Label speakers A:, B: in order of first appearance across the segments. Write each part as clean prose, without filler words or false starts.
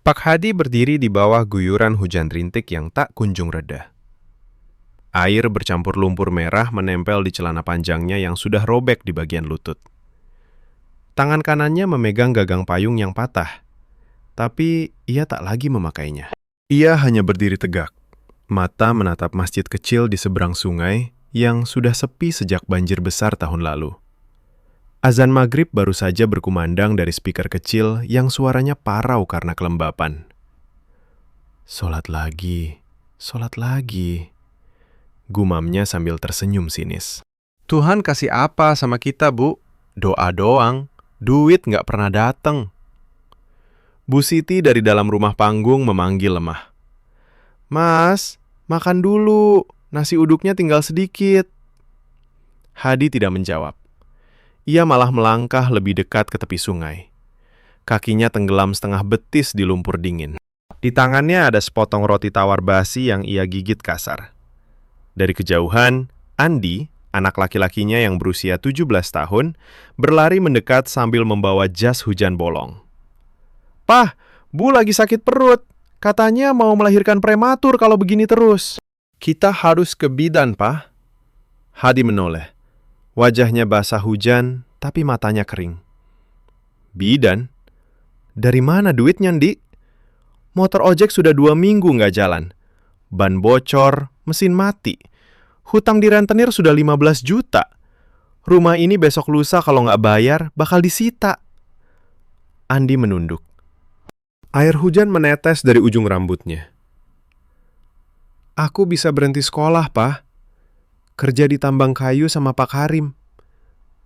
A: Pak Hadi berdiri di bawah guyuran hujan rintik yang tak kunjung reda. Air bercampur lumpur merah menempel di celana panjangnya yang sudah robek di bagian lutut. Tangan kanannya memegang gagang payung yang patah, tapi ia tak lagi memakainya. Ia hanya berdiri tegak, mata menatap masjid kecil di seberang sungai yang sudah sepi sejak banjir besar tahun lalu. Azan maghrib baru saja berkumandang dari speaker kecil yang suaranya parau karena kelembapan. Sholat lagi, gumamnya sambil tersenyum sinis. Tuhan kasih apa sama kita, Bu? Doa doang, duit nggak pernah dateng. Bu Siti dari dalam rumah panggung memanggil lemah. Mas, makan dulu, nasi uduknya tinggal sedikit. Hadi tidak menjawab. Ia malah melangkah lebih dekat ke tepi sungai. Kakinya tenggelam setengah betis di lumpur dingin. Di tangannya ada sepotong roti tawar basi yang ia gigit kasar. Dari kejauhan, Andi, anak laki-lakinya yang berusia 17 tahun, berlari mendekat sambil membawa jas hujan bolong. Pah, Bu lagi sakit perut. Katanya mau melahirkan prematur kalau begini terus. Kita harus ke bidan, Pah. Hadi menoleh. Wajahnya basah hujan, tapi matanya kering. Bidan? Dari mana duitnya, Ndi? Motor ojek sudah 2 minggu nggak jalan. Ban bocor, mesin mati. Hutang di rentenir sudah 15 juta. Rumah ini besok lusa kalau nggak bayar, bakal disita. Andi menunduk. Air hujan menetes dari ujung rambutnya. Aku bisa berhenti sekolah, Pak. Kerja di tambang kayu sama Pak Karim.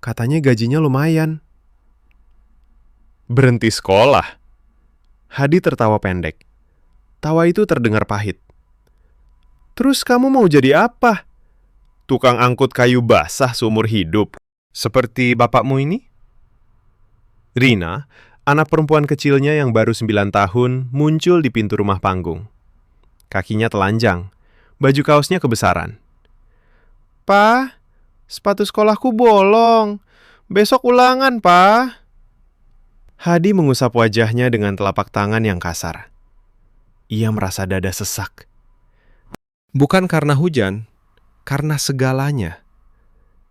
A: Katanya gajinya lumayan. Berhenti sekolah? Hadi tertawa pendek. Tawa itu terdengar pahit. Terus kamu mau jadi apa? Tukang angkut kayu basah seumur hidup? Seperti bapakmu ini? Rina, anak perempuan kecilnya yang baru 9 tahun, muncul di pintu rumah panggung. Kakinya telanjang, baju kaosnya kebesaran. Pa, sepatu sekolahku bolong. Besok ulangan, Pa. Hadi mengusap wajahnya dengan telapak tangan yang kasar. Ia merasa dada sesak. Bukan karena hujan, karena segalanya.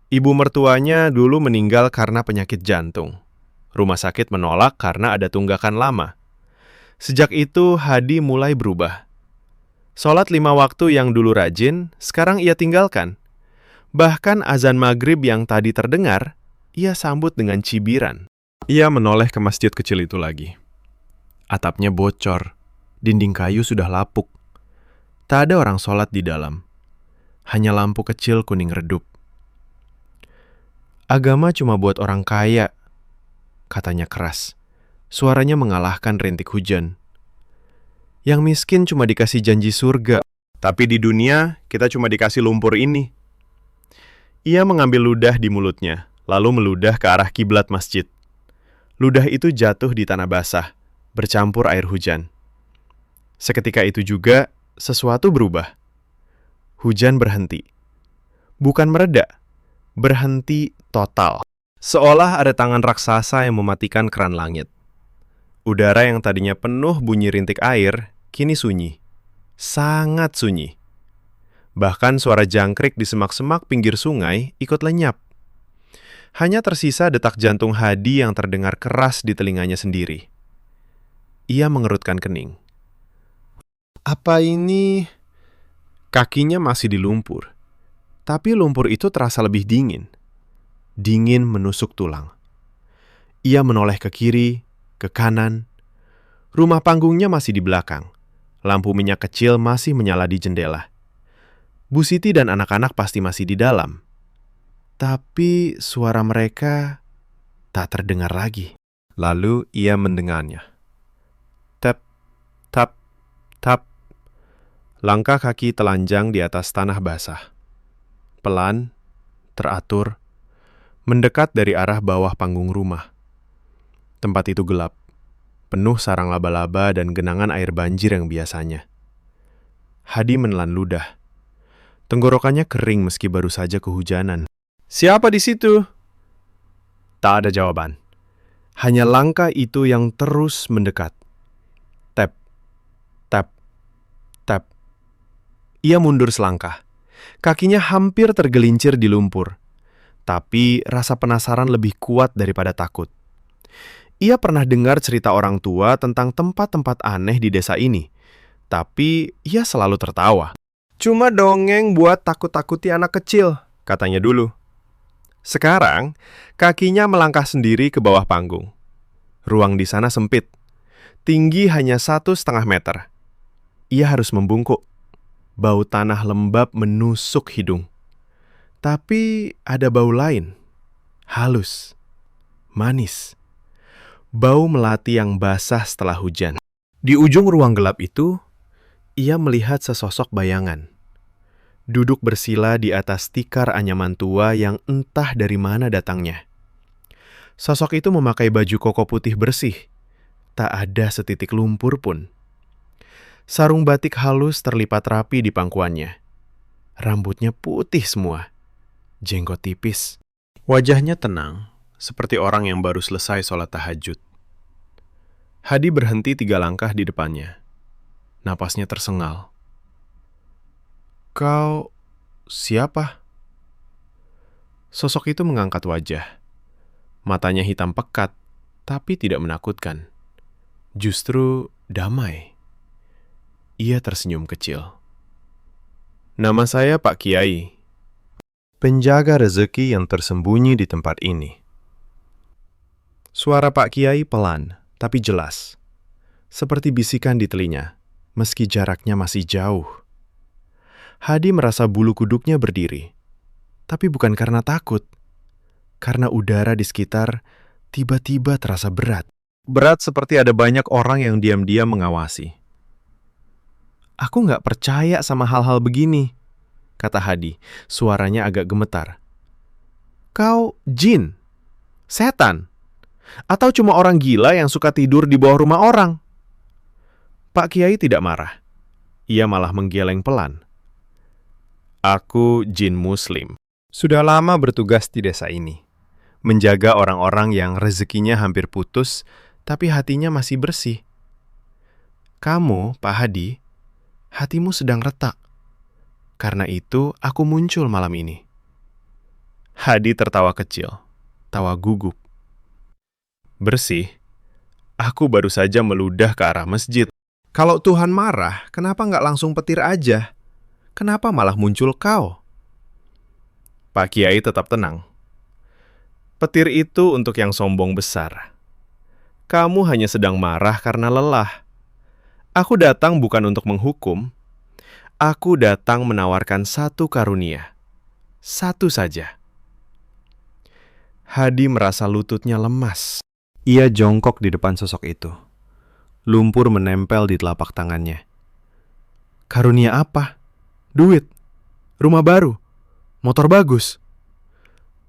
A: Ibu mertuanya dulu meninggal karena penyakit jantung. Rumah sakit menolak karena ada tunggakan lama. Sejak itu, Hadi mulai berubah. Sholat 5 waktu yang dulu rajin, sekarang ia tinggalkan. Bahkan azan maghrib yang tadi terdengar, ia sambut dengan cibiran. Ia menoleh ke masjid kecil itu lagi. Atapnya bocor, dinding kayu sudah lapuk. Tak ada orang sholat di dalam. Hanya lampu kecil kuning redup. Agama cuma buat orang kaya, katanya keras. Suaranya mengalahkan rintik hujan. Yang miskin cuma dikasih janji surga, tapi di dunia kita cuma dikasih lumpur ini. Ia mengambil ludah di mulutnya, lalu meludah ke arah kiblat masjid. Ludah itu jatuh di tanah basah, bercampur air hujan. Seketika itu juga, sesuatu berubah. Hujan berhenti. Bukan mereda, berhenti total. Seolah ada tangan raksasa yang mematikan keran langit. Udara yang tadinya penuh bunyi rintik air, kini sunyi. Sangat sunyi. Bahkan suara jangkrik di semak-semak pinggir sungai ikut lenyap. Hanya tersisa detak jantung Hadi yang terdengar keras di telinganya sendiri. Ia mengerutkan kening. Apa ini? Kakinya masih di lumpur. Tapi lumpur itu terasa lebih dingin. Dingin menusuk tulang. Ia menoleh ke kiri, ke kanan. Rumah panggungnya masih di belakang. Lampu minyak kecil masih menyala di jendela. Bu Siti dan anak-anak pasti masih di dalam. Tapi suara mereka tak terdengar lagi. Lalu ia mendengarnya. Tap, tap, tap. Langkah kaki telanjang di atas tanah basah. Pelan, teratur, mendekat dari arah bawah panggung rumah. Tempat itu gelap, penuh sarang laba-laba dan genangan air banjir yang biasanya. Hadi menelan ludah. Tenggorokannya kering meski baru saja kehujanan. Siapa di situ? Tak ada jawaban. Hanya langkah itu yang terus mendekat. Tap, Ia mundur selangkah. Kakinya hampir tergelincir di lumpur. Tapi rasa penasaran lebih kuat daripada takut. Ia pernah dengar cerita orang tua tentang tempat-tempat aneh di desa ini. Tapi ia selalu tertawa. Cuma dongeng buat takut-takuti anak kecil, katanya dulu. Sekarang, kakinya melangkah sendiri ke bawah panggung. Ruang di sana sempit. Tinggi hanya 1,5 meter. Ia harus membungkuk. Bau tanah lembab menusuk hidung. Tapi ada bau lain. Halus. Manis. Bau melati yang basah setelah hujan. Di ujung ruang gelap itu, ia melihat sesosok bayangan. Duduk bersila di atas tikar anyaman tua yang entah dari mana datangnya. Sosok itu memakai baju koko putih bersih. Tak ada setitik lumpur pun. Sarung batik halus terlipat rapi di pangkuannya. Rambutnya putih semua. Jenggot tipis. Wajahnya tenang, seperti orang yang baru selesai sholat tahajud. Hadi berhenti 3 langkah di depannya. Napasnya tersengal. Kau siapa? Sosok itu mengangkat wajah. Matanya hitam pekat, tapi tidak menakutkan. Justru damai. Ia tersenyum kecil. Nama saya Pak Kiai. Penjaga rezeki yang tersembunyi di tempat ini. Suara Pak Kiai pelan, tapi jelas. Seperti bisikan di telinga, meski jaraknya masih jauh. Hadi merasa bulu kuduknya berdiri. Tapi bukan karena takut. Karena udara di sekitar tiba-tiba terasa berat. Berat seperti ada banyak orang yang diam-diam mengawasi. Aku nggak percaya sama hal-hal begini, kata Hadi. Suaranya agak gemetar. Kau jin? Setan? Atau cuma orang gila yang suka tidur di bawah rumah orang? Pak Kiai tidak marah. Ia malah menggeleng pelan. Aku jin muslim. Sudah lama bertugas di desa ini. Menjaga orang-orang yang rezekinya hampir putus, tapi hatinya masih bersih. Kamu, Pak Hadi, hatimu sedang retak. Karena itu, aku muncul malam ini. Hadi tertawa kecil, tawa gugup. Bersih? Aku baru saja meludah ke arah masjid. Kalau Tuhan marah, kenapa nggak langsung petir aja? Kenapa malah muncul kau? Pak Kiai tetap tenang. Petir itu untuk yang sombong besar. Kamu hanya sedang marah karena lelah. Aku datang bukan untuk menghukum. Aku datang menawarkan satu karunia. Satu saja. Hadi merasa lututnya lemas. Ia jongkok di depan sosok itu. Lumpur menempel di telapak tangannya. Karunia apa? Duit? Rumah baru? Motor bagus?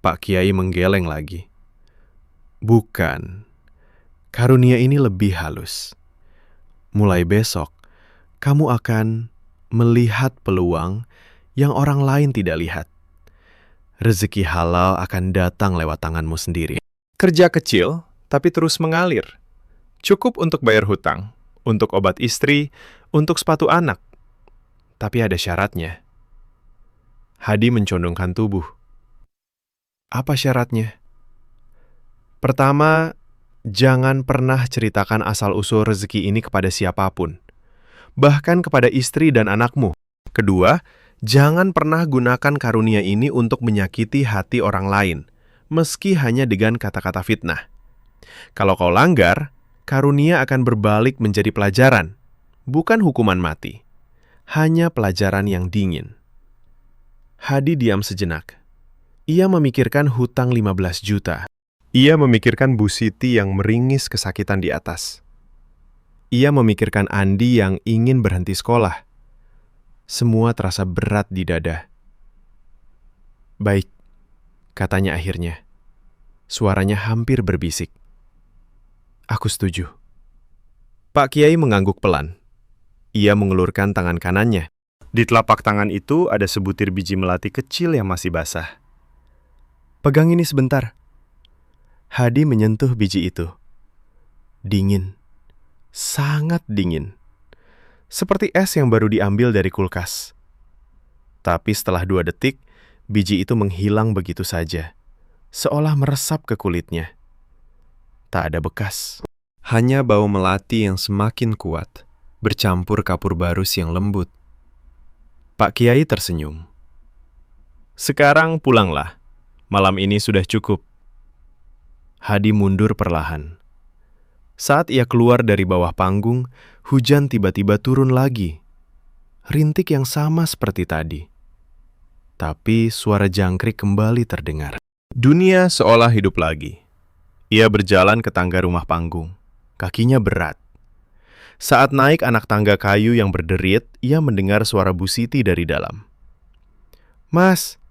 A: Pak Kiai menggeleng lagi. Bukan. Karunia ini lebih halus. Mulai besok, kamu akan melihat peluang yang orang lain tidak lihat. Rezeki halal akan datang lewat tanganmu sendiri. Kerja kecil, tapi terus mengalir. Cukup untuk bayar hutang, untuk obat istri, untuk sepatu anak. Tapi ada syaratnya. Hadi mencondongkan tubuh. Apa syaratnya? Pertama, jangan pernah ceritakan asal-usul rezeki ini kepada siapapun. Bahkan kepada istri dan anakmu. Kedua, jangan pernah gunakan karunia ini untuk menyakiti hati orang lain, meski hanya dengan kata-kata fitnah. Kalau kau langgar, karunia akan berbalik menjadi pelajaran, bukan hukuman mati. Hanya pelajaran yang dingin. Hadi diam sejenak. Ia memikirkan hutang 15 juta. Ia memikirkan Bu Siti yang meringis kesakitan di atas. Ia memikirkan Andi yang ingin berhenti sekolah. Semua terasa berat di dada. Baik, katanya akhirnya. Suaranya hampir berbisik. Aku setuju. Pak Kiai mengangguk pelan. Ia mengulurkan tangan kanannya. Di telapak tangan itu ada sebutir biji melati kecil yang masih basah. Pegang ini sebentar. Hadi menyentuh biji itu. Dingin. Sangat dingin. Seperti es yang baru diambil dari kulkas. Tapi setelah 2 detik, biji itu menghilang begitu saja, seolah meresap ke kulitnya. Tak ada bekas. Hanya bau melati yang semakin kuat, bercampur kapur barus yang lembut. Pak Kiai tersenyum. Sekarang pulanglah. Malam ini sudah cukup. Hadi mundur perlahan. Saat ia keluar dari bawah panggung, hujan tiba-tiba turun lagi. Rintik yang sama seperti tadi. Tapi suara jangkrik kembali terdengar. Dunia seolah hidup lagi. Ia berjalan ke tangga rumah panggung. Kakinya berat. Saat naik anak tangga kayu yang berderit, ia mendengar suara Bu Siti dari dalam. "Mas,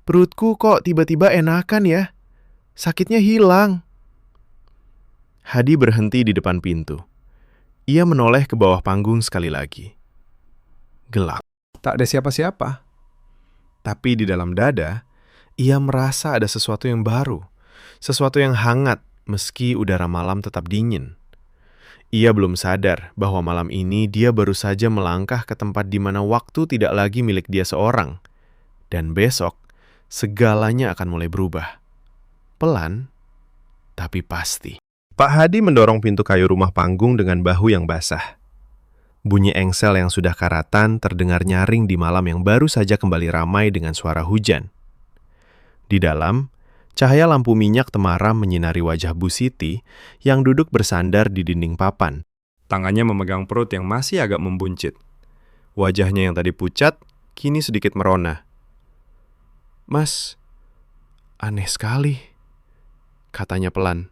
A: perutku kok tiba-tiba enakan ya? Sakitnya hilang." Hadi berhenti di depan pintu. Ia menoleh ke bawah panggung sekali lagi. Gelap. Tak ada siapa-siapa. Tapi di dalam dada, ia merasa ada sesuatu yang baru. Sesuatu yang hangat meski udara malam tetap dingin. Ia belum sadar bahwa malam ini dia baru saja melangkah ke tempat di mana waktu tidak lagi milik dia seorang. Dan besok, segalanya akan mulai berubah. Pelan, tapi pasti. Pak Hadi mendorong pintu kayu rumah panggung dengan bahu yang basah. Bunyi engsel yang sudah karatan terdengar nyaring di malam yang baru saja kembali ramai dengan suara hujan. Di dalam, cahaya lampu minyak temaram menyinari wajah Bu Siti yang duduk bersandar di dinding papan. Tangannya memegang perut yang masih agak membuncit. Wajahnya yang tadi pucat, kini sedikit merona. "Mas, aneh sekali," katanya pelan.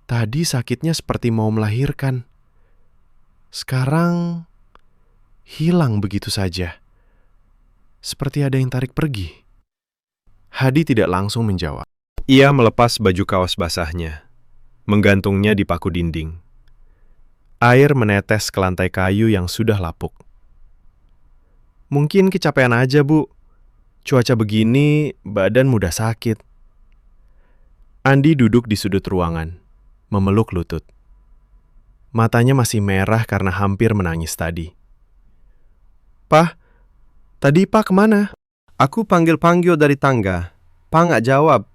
A: "Tadi sakitnya seperti mau melahirkan. Sekarang hilang begitu saja. Seperti ada yang tarik pergi." Hadi tidak langsung menjawab. Ia melepas baju kaos basahnya, menggantungnya di paku dinding. Air menetes ke lantai kayu yang sudah lapuk. "Mungkin kecapean aja, Bu. Cuaca begini, badan mudah sakit." Andi duduk di sudut ruangan, memeluk lutut. Matanya masih merah karena hampir menangis tadi. "Pak, tadi Pak kemana?" "Aku panggil-panggil dari tangga. Pak nggak jawab."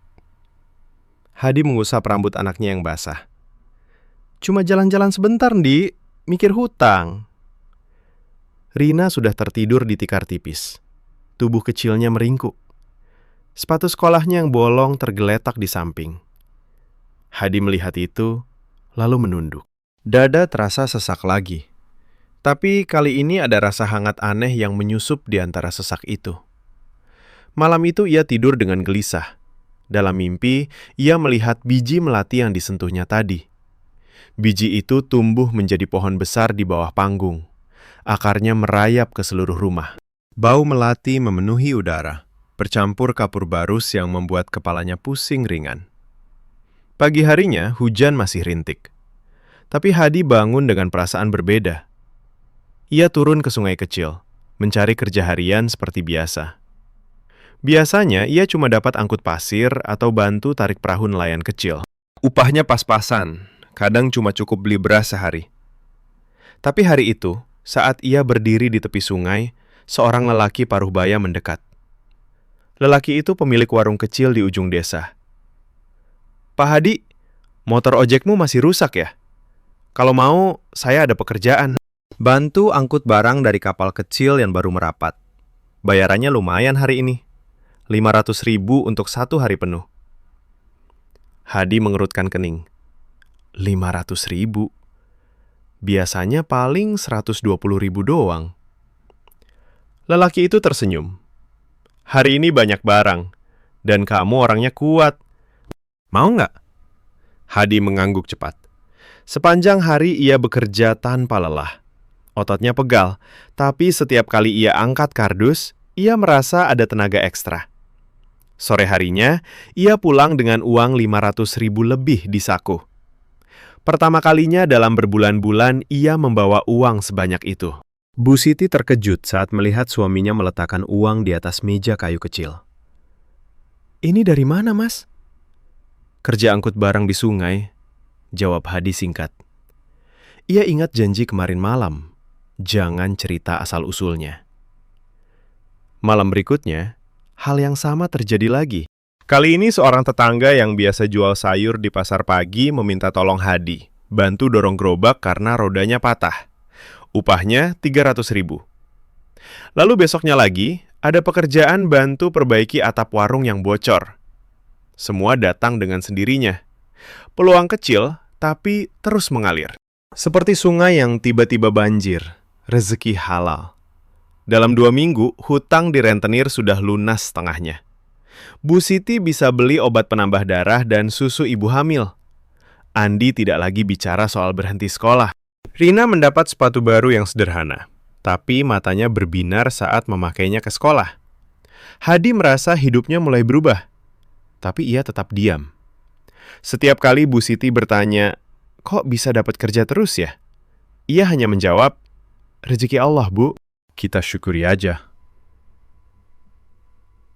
A: Hadi mengusap rambut anaknya yang basah. "Cuma jalan-jalan sebentar, Ndi. Mikir hutang." Rina sudah tertidur di tikar tipis. Tubuh kecilnya meringkuk. Sepatu sekolahnya yang bolong tergeletak di samping. Hadi melihat itu, lalu menunduk. Dada terasa sesak lagi. Tapi kali ini ada rasa hangat aneh yang menyusup di antara sesak itu. Malam itu ia tidur dengan gelisah. Dalam mimpi, ia melihat biji melati yang disentuhnya tadi. Biji itu tumbuh menjadi pohon besar di bawah panggung. Akarnya merayap ke seluruh rumah. Bau melati memenuhi udara, bercampur kapur barus yang membuat kepalanya pusing ringan. Pagi harinya, hujan masih rintik. Tapi Hadi bangun dengan perasaan berbeda. Ia turun ke sungai kecil, mencari kerja harian seperti biasa. Biasanya, ia cuma dapat angkut pasir atau bantu tarik perahu nelayan kecil. Upahnya pas-pasan, kadang cuma cukup beli beras sehari. Tapi hari itu, saat ia berdiri di tepi sungai, seorang lelaki paruh baya mendekat. Lelaki itu pemilik warung kecil di ujung desa. "Pak Hadi, motor ojekmu masih rusak ya? Kalau mau, saya ada pekerjaan. Bantu angkut barang dari kapal kecil yang baru merapat. Bayarannya lumayan hari ini. 500.000 untuk 1 hari penuh." Hadi mengerutkan kening. 500.000? Biasanya paling 120.000 doang. Lelaki itu tersenyum. "Hari ini banyak barang, dan kamu orangnya kuat. Mau nggak?" Hadi mengangguk cepat. Sepanjang hari ia bekerja tanpa lelah. Ototnya pegal, tapi setiap kali ia angkat kardus, ia merasa ada tenaga ekstra. Sore harinya, ia pulang dengan uang 500.000 lebih di saku. Pertama kalinya dalam berbulan-bulan, ia membawa uang sebanyak itu. Bu Siti terkejut saat melihat suaminya meletakkan uang di atas meja kayu kecil. "Ini dari mana, Mas?" "Kerja angkut barang di sungai," jawab Hadi singkat. Ia ingat janji kemarin malam. Jangan cerita asal-usulnya. Malam berikutnya, hal yang sama terjadi lagi. Kali ini seorang tetangga yang biasa jual sayur di pasar pagi meminta tolong Hadi, bantu dorong gerobak karena rodanya patah. Upahnya 300.000. Lalu besoknya lagi, ada pekerjaan bantu perbaiki atap warung yang bocor. Semua datang dengan sendirinya. Peluang kecil, tapi terus mengalir. Seperti sungai yang tiba-tiba banjir, rezeki halal. Dalam 2 minggu, hutang di rentenir sudah lunas setengahnya. Bu Siti bisa beli obat penambah darah dan susu ibu hamil. Andi tidak lagi bicara soal berhenti sekolah. Rina mendapat sepatu baru yang sederhana, tapi matanya berbinar saat memakainya ke sekolah. Hadi merasa hidupnya mulai berubah, tapi ia tetap diam. Setiap kali Bu Siti bertanya, "Kok bisa dapat kerja terus ya?" Ia hanya menjawab, "Rezeki Allah, Bu. Kita syukuri aja."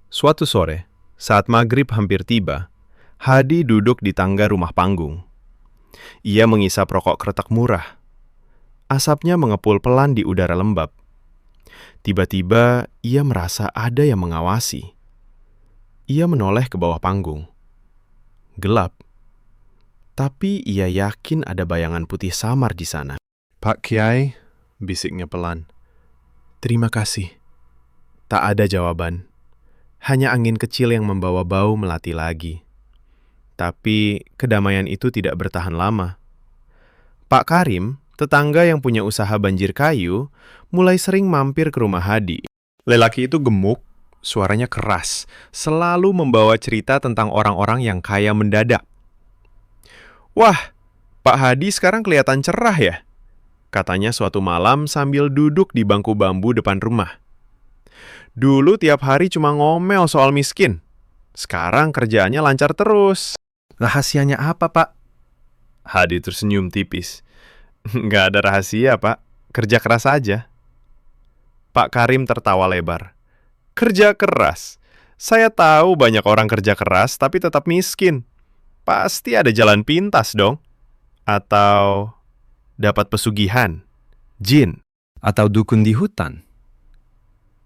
A: Suatu sore, saat maghrib hampir tiba, Hadi duduk di tangga rumah panggung. Ia mengisap rokok kretek murah. Asapnya mengepul pelan di udara lembab. Tiba-tiba, ia merasa ada yang mengawasi. Ia menoleh ke bawah panggung. Gelap. Tapi ia yakin ada bayangan putih samar di sana. "Pak Kiai," bisiknya pelan. "Terima kasih." Tak ada jawaban. Hanya angin kecil yang membawa bau melati lagi. Tapi kedamaian itu tidak bertahan lama. Pak Karim, tetangga yang punya usaha banjir kayu, mulai sering mampir ke rumah Hadi. Lelaki itu gemuk, suaranya keras, selalu membawa cerita tentang orang-orang yang kaya mendadak. "Wah, Pak Hadi sekarang kelihatan cerah ya?" katanya suatu malam sambil duduk di bangku bambu depan rumah. "Dulu tiap hari cuma ngomel soal miskin. Sekarang kerjaannya lancar terus." "Rahasianya apa, Pak?" Hadi tersenyum tipis. "Nggak ada rahasia, Pak. Kerja keras aja." Pak Karim tertawa lebar. "Kerja keras? Saya tahu banyak orang kerja keras tapi tetap miskin. Pasti ada jalan pintas dong. Atau dapat pesugihan, jin, atau dukun di hutan."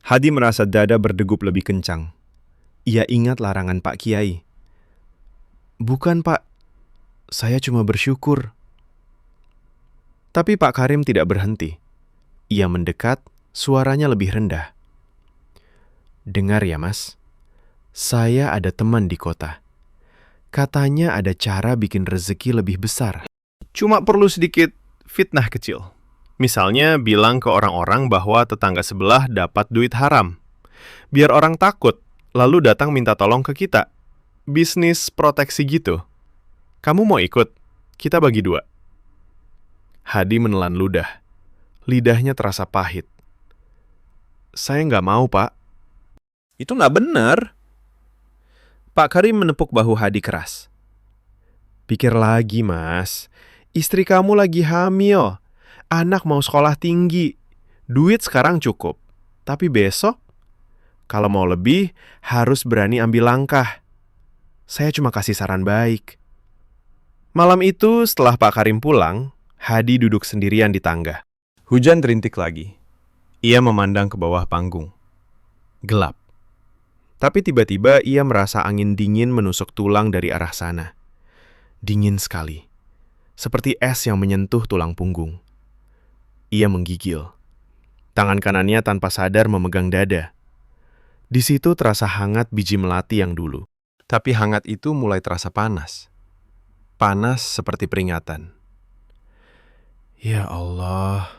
A: Hadi merasa dada berdegup lebih kencang. Ia ingat larangan Pak Kiai. "Bukan, Pak. Saya cuma bersyukur." Tapi Pak Karim tidak berhenti. Ia mendekat, suaranya lebih rendah. "Dengar ya, Mas. Saya ada teman di kota. Katanya ada cara bikin rezeki lebih besar. Cuma perlu sedikit fitnah kecil. Misalnya bilang ke orang-orang bahwa tetangga sebelah dapat duit haram. Biar orang takut, lalu datang minta tolong ke kita. Bisnis proteksi gitu. Kamu mau ikut? Kita bagi 2. Hadi menelan ludah. Lidahnya terasa pahit. "Saya nggak mau, Pak." "Itu nggak benar." Pak Karim menepuk bahu Hadi keras. "Pikir lagi, Mas. Istri kamu lagi hamil. Anak mau sekolah tinggi. Duit sekarang cukup. Tapi besok, kalau mau lebih, harus berani ambil langkah. Saya cuma kasih saran baik." Malam itu, setelah Pak Karim pulang, Hadi duduk sendirian di tangga. Hujan rintik lagi. Ia memandang ke bawah panggung. Gelap. Tapi tiba-tiba ia merasa angin dingin menusuk tulang dari arah sana. Dingin sekali. Seperti es yang menyentuh tulang punggung. Ia menggigil. Tangan kanannya tanpa sadar memegang dada. Di situ terasa hangat biji melati yang dulu. Tapi hangat itu mulai terasa panas. Panas seperti peringatan. "Ya Allah,"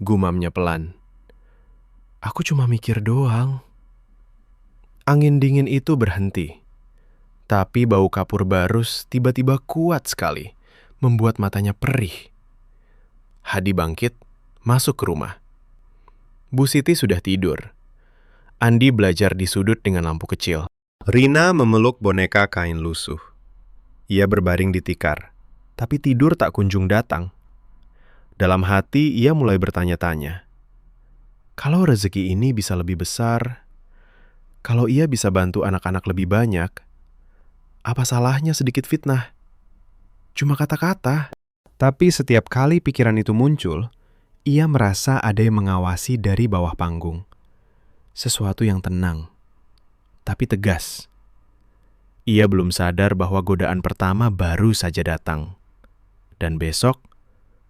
A: gumamnya pelan. "Aku cuma mikir doang." Angin dingin itu berhenti. Tapi bau kapur barus tiba-tiba kuat sekali, membuat matanya perih. Hadi bangkit, masuk ke rumah. Bu Siti sudah tidur. Andi belajar di sudut dengan lampu kecil. Rina memeluk boneka kain lusuh. Ia berbaring di tikar, tapi tidur tak kunjung datang. Dalam hati ia mulai bertanya-tanya. Kalau rezeki ini bisa lebih besar, kalau ia bisa bantu anak-anak lebih banyak, apa salahnya sedikit fitnah? Cuma kata-kata. Tapi setiap kali pikiran itu muncul, ia merasa ada yang mengawasi dari bawah panggung. Sesuatu yang tenang, tapi tegas. Ia belum sadar bahwa godaan pertama baru saja datang. Dan besok,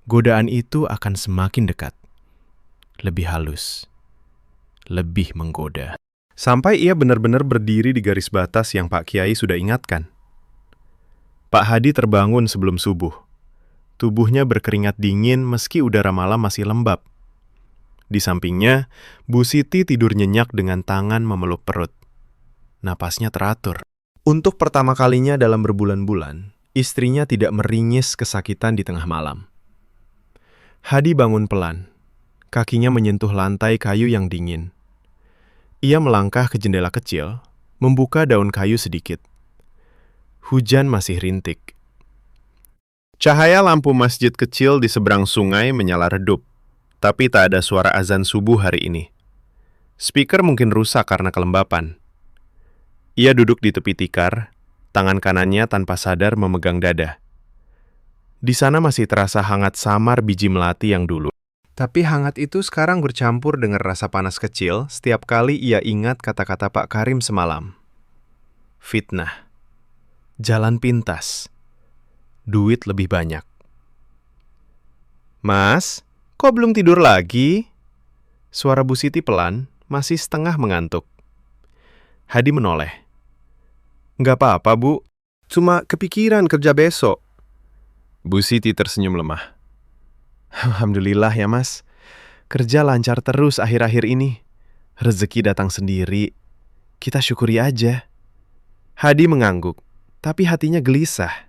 A: godaan itu akan semakin dekat. Lebih halus. Lebih menggoda. Sampai ia benar-benar berdiri di garis batas yang Pak Kiai sudah ingatkan. Pak Hadi terbangun sebelum subuh. Tubuhnya berkeringat dingin meski udara malam masih lembab. Di sampingnya, Bu Siti tidur nyenyak dengan tangan memeluk perut. Napasnya teratur. Untuk pertama kalinya dalam berbulan-bulan, istrinya tidak meringis kesakitan di tengah malam. Hadi bangun pelan. Kakinya menyentuh lantai kayu yang dingin. Ia melangkah ke jendela kecil, membuka daun kayu sedikit. Hujan masih rintik. Cahaya lampu masjid kecil di seberang sungai menyala redup, tapi tak ada suara azan subuh hari ini. Speaker mungkin rusak karena kelembapan. Ia duduk di tepi tikar, tangan kanannya tanpa sadar memegang dada. Di sana masih terasa hangat samar biji melati yang dulu. Tapi hangat itu sekarang bercampur dengan rasa panas kecil setiap kali ia ingat kata-kata Pak Karim semalam. Fitnah. Jalan pintas. Duit lebih banyak. Mas, kok belum tidur lagi? Suara Bu Siti pelan, masih setengah mengantuk. Hadi menoleh. Nggak apa-apa, Bu. Cuma kepikiran kerja besok. Bu Siti tersenyum lemah. Alhamdulillah ya, Mas. Kerja lancar terus akhir-akhir ini. Rezeki datang sendiri. Kita syukuri aja. Hadi mengangguk, tapi hatinya gelisah.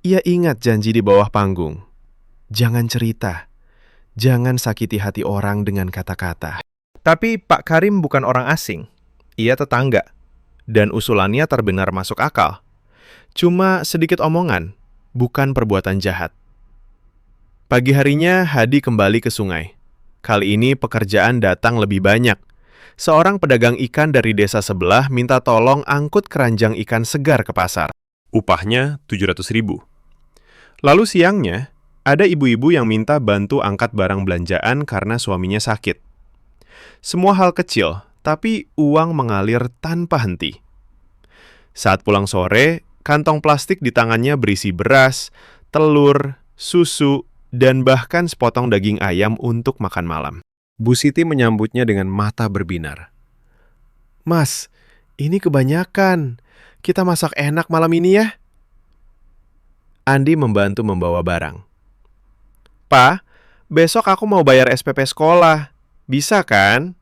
A: Ia ingat janji di bawah panggung. Jangan cerita. Jangan sakiti hati orang dengan kata-kata. Tapi Pak Karim bukan orang asing. Ia tetangga. Dan usulannya terbenar masuk akal. Cuma sedikit omongan, bukan perbuatan jahat. Pagi harinya, Hadi kembali ke sungai. Kali ini pekerjaan datang lebih banyak. Seorang pedagang ikan dari desa sebelah minta tolong angkut keranjang ikan segar ke pasar. Upahnya 700.000. Lalu siangnya, ada ibu-ibu yang minta bantu angkat barang belanjaan karena suaminya sakit. Semua hal kecil, tapi uang mengalir tanpa henti. Saat pulang sore, kantong plastik di tangannya berisi beras, telur, susu, dan bahkan sepotong daging ayam untuk makan malam. Bu Siti menyambutnya dengan mata berbinar. Mas, ini kebanyakan. Kita masak enak malam ini ya. Andi membantu membawa barang. Pa, besok aku mau bayar SPP sekolah. Bisa kan?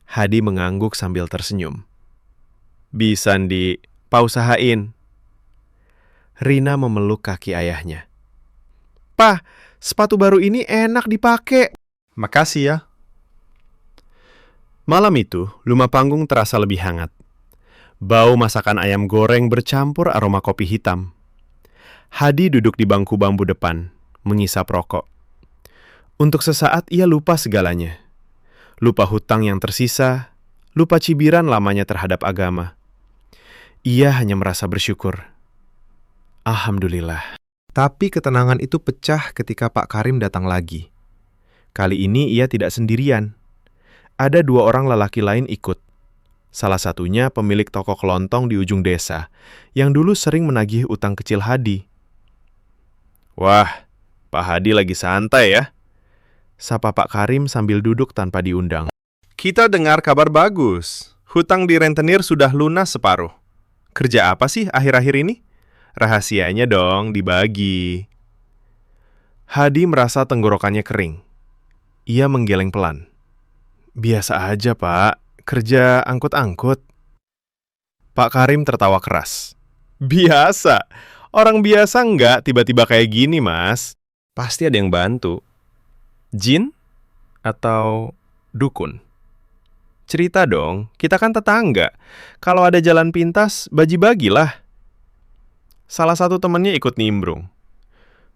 A: Hadi mengangguk sambil tersenyum. Bisa, Andi. Pa usahain. Rina memeluk kaki ayahnya. Pa, sepatu baru ini enak dipakai. Makasih ya. Malam itu, lumah panggung terasa lebih hangat. Bau masakan ayam goreng bercampur aroma kopi hitam. Hadi duduk di bangku bambu depan, mengisap rokok. Untuk sesaat ia lupa segalanya. Lupa hutang yang tersisa, lupa cibiran lamanya terhadap agama. Ia hanya merasa bersyukur. Alhamdulillah. Tapi ketenangan itu pecah ketika Pak Karim datang lagi. Kali ini ia tidak sendirian. Ada 2 orang lelaki lain ikut. Salah satunya pemilik toko kelontong di ujung desa, yang dulu sering menagih utang kecil Hadi. Wah, Pak Hadi lagi santai ya, sapa Pak Karim sambil duduk tanpa diundang. Kita dengar kabar bagus. Hutang di rentenir sudah lunas separuh. Kerja apa sih akhir-akhir ini? Rahasianya dong, dibagi. Hadi merasa tenggorokannya kering. Ia menggeleng pelan. Biasa aja, Pak. Kerja angkut-angkut. Pak Karim tertawa keras. Biasa? Orang biasa nggak tiba-tiba kayak gini, Mas. Pasti ada yang bantu. Jin? Atau dukun? Cerita dong, kita kan tetangga. Kalau ada jalan pintas, bagi-bagilah. Salah satu temannya ikut nimbrung.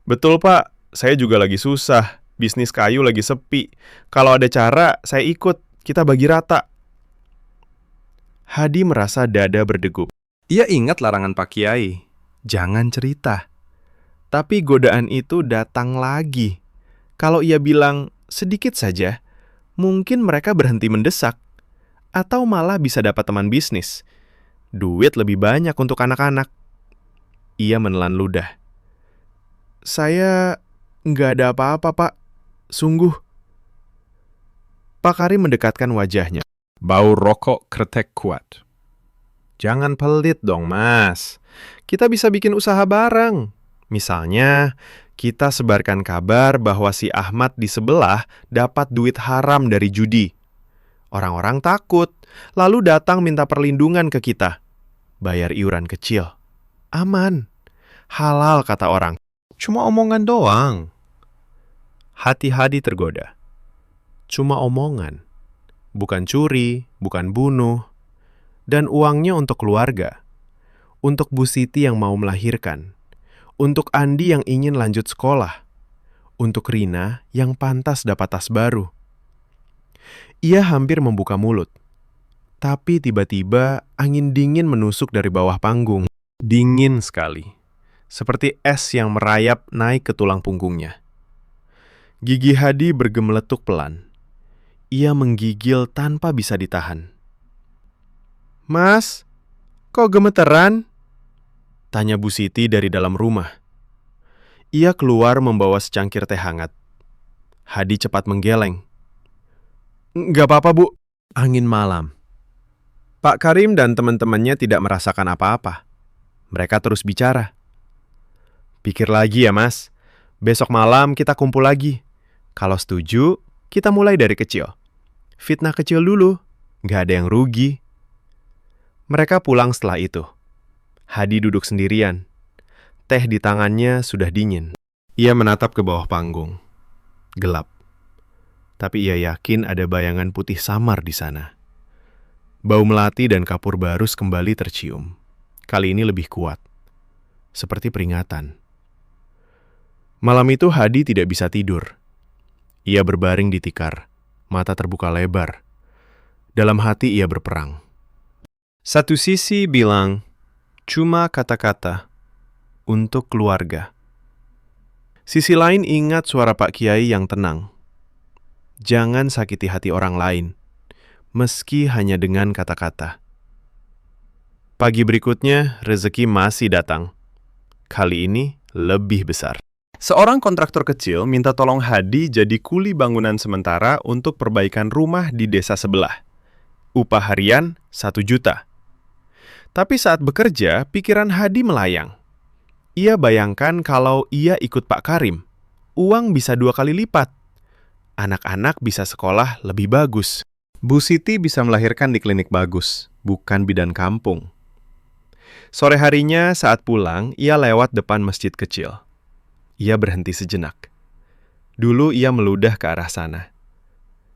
A: Betul, Pak. Saya juga lagi susah. Bisnis kayu lagi sepi. Kalau ada cara, saya ikut. Kita bagi rata. Hadi merasa dada berdegup. Ia ingat larangan Pak Kiai. Jangan cerita. Tapi godaan itu datang lagi. Kalau ia bilang sedikit saja, mungkin mereka berhenti mendesak. Atau malah bisa dapat teman bisnis. Duit lebih banyak untuk anak-anak. Ia menelan ludah. Saya nggak ada apa-apa, Pak. Sungguh. Pak Karim mendekatkan wajahnya.
B: Bau rokok kretek kuat.
A: Jangan pelit dong, Mas. Kita bisa bikin usaha bareng. Misalnya, kita sebarkan kabar bahwa si Ahmad di sebelah dapat duit haram dari judi. Orang-orang takut, lalu datang minta perlindungan ke kita. Bayar iuran kecil. Aman. Halal, kata orang. Cuma omongan doang. Hati-hati tergoda. Cuma omongan. Bukan curi, bukan bunuh. Dan uangnya untuk keluarga. Untuk Bu Siti yang mau melahirkan. Untuk Andi yang ingin lanjut sekolah. Untuk Rina yang pantas dapat tas baru. Ia hampir membuka mulut. Tapi tiba-tiba angin dingin menusuk dari bawah panggung. Dingin sekali. Seperti es yang merayap naik ke tulang punggungnya. Gigi Hadi bergemeletuk pelan. Ia menggigil tanpa bisa ditahan. Mas, kok gemeteran? Tanya Bu Siti dari dalam rumah. Ia keluar membawa secangkir teh hangat. Hadi cepat menggeleng. Nggak apa-apa, Bu. Angin malam. Pak Karim dan teman-temannya tidak merasakan apa-apa. Mereka terus bicara. Pikir lagi ya, Mas. Besok malam kita kumpul lagi. Kalau setuju, kita mulai dari kecil. Fitnah kecil dulu. Nggak ada yang rugi. Mereka pulang setelah itu. Hadi duduk sendirian. Teh di tangannya sudah dingin. Ia menatap ke bawah panggung. Gelap. Tapi ia yakin ada bayangan putih samar di sana. Bau melati dan kapur barus kembali tercium. Kali ini lebih kuat. Seperti peringatan. Malam itu Hadi tidak bisa tidur. Ia berbaring di tikar. Mata terbuka lebar. Dalam hati ia berperang. Satu sisi bilang, cuma kata-kata untuk keluarga. Sisi lain ingat suara Pak Kiai yang tenang. Jangan sakiti hati orang lain, meski hanya dengan kata-kata. Pagi berikutnya, rezeki masih datang. Kali ini lebih besar. Seorang kontraktor kecil minta tolong Hadi jadi kuli bangunan sementara untuk perbaikan rumah di desa sebelah. Upah harian 1 juta. Tapi saat bekerja, pikiran Hadi melayang. Ia bayangkan kalau ia ikut Pak Karim, uang bisa 2 kali lipat. Anak-anak bisa sekolah lebih bagus. Bu Siti bisa melahirkan di klinik bagus, bukan bidan kampung. Sore harinya saat pulang, ia lewat depan masjid kecil. Ia berhenti sejenak. Dulu ia meludah ke arah sana.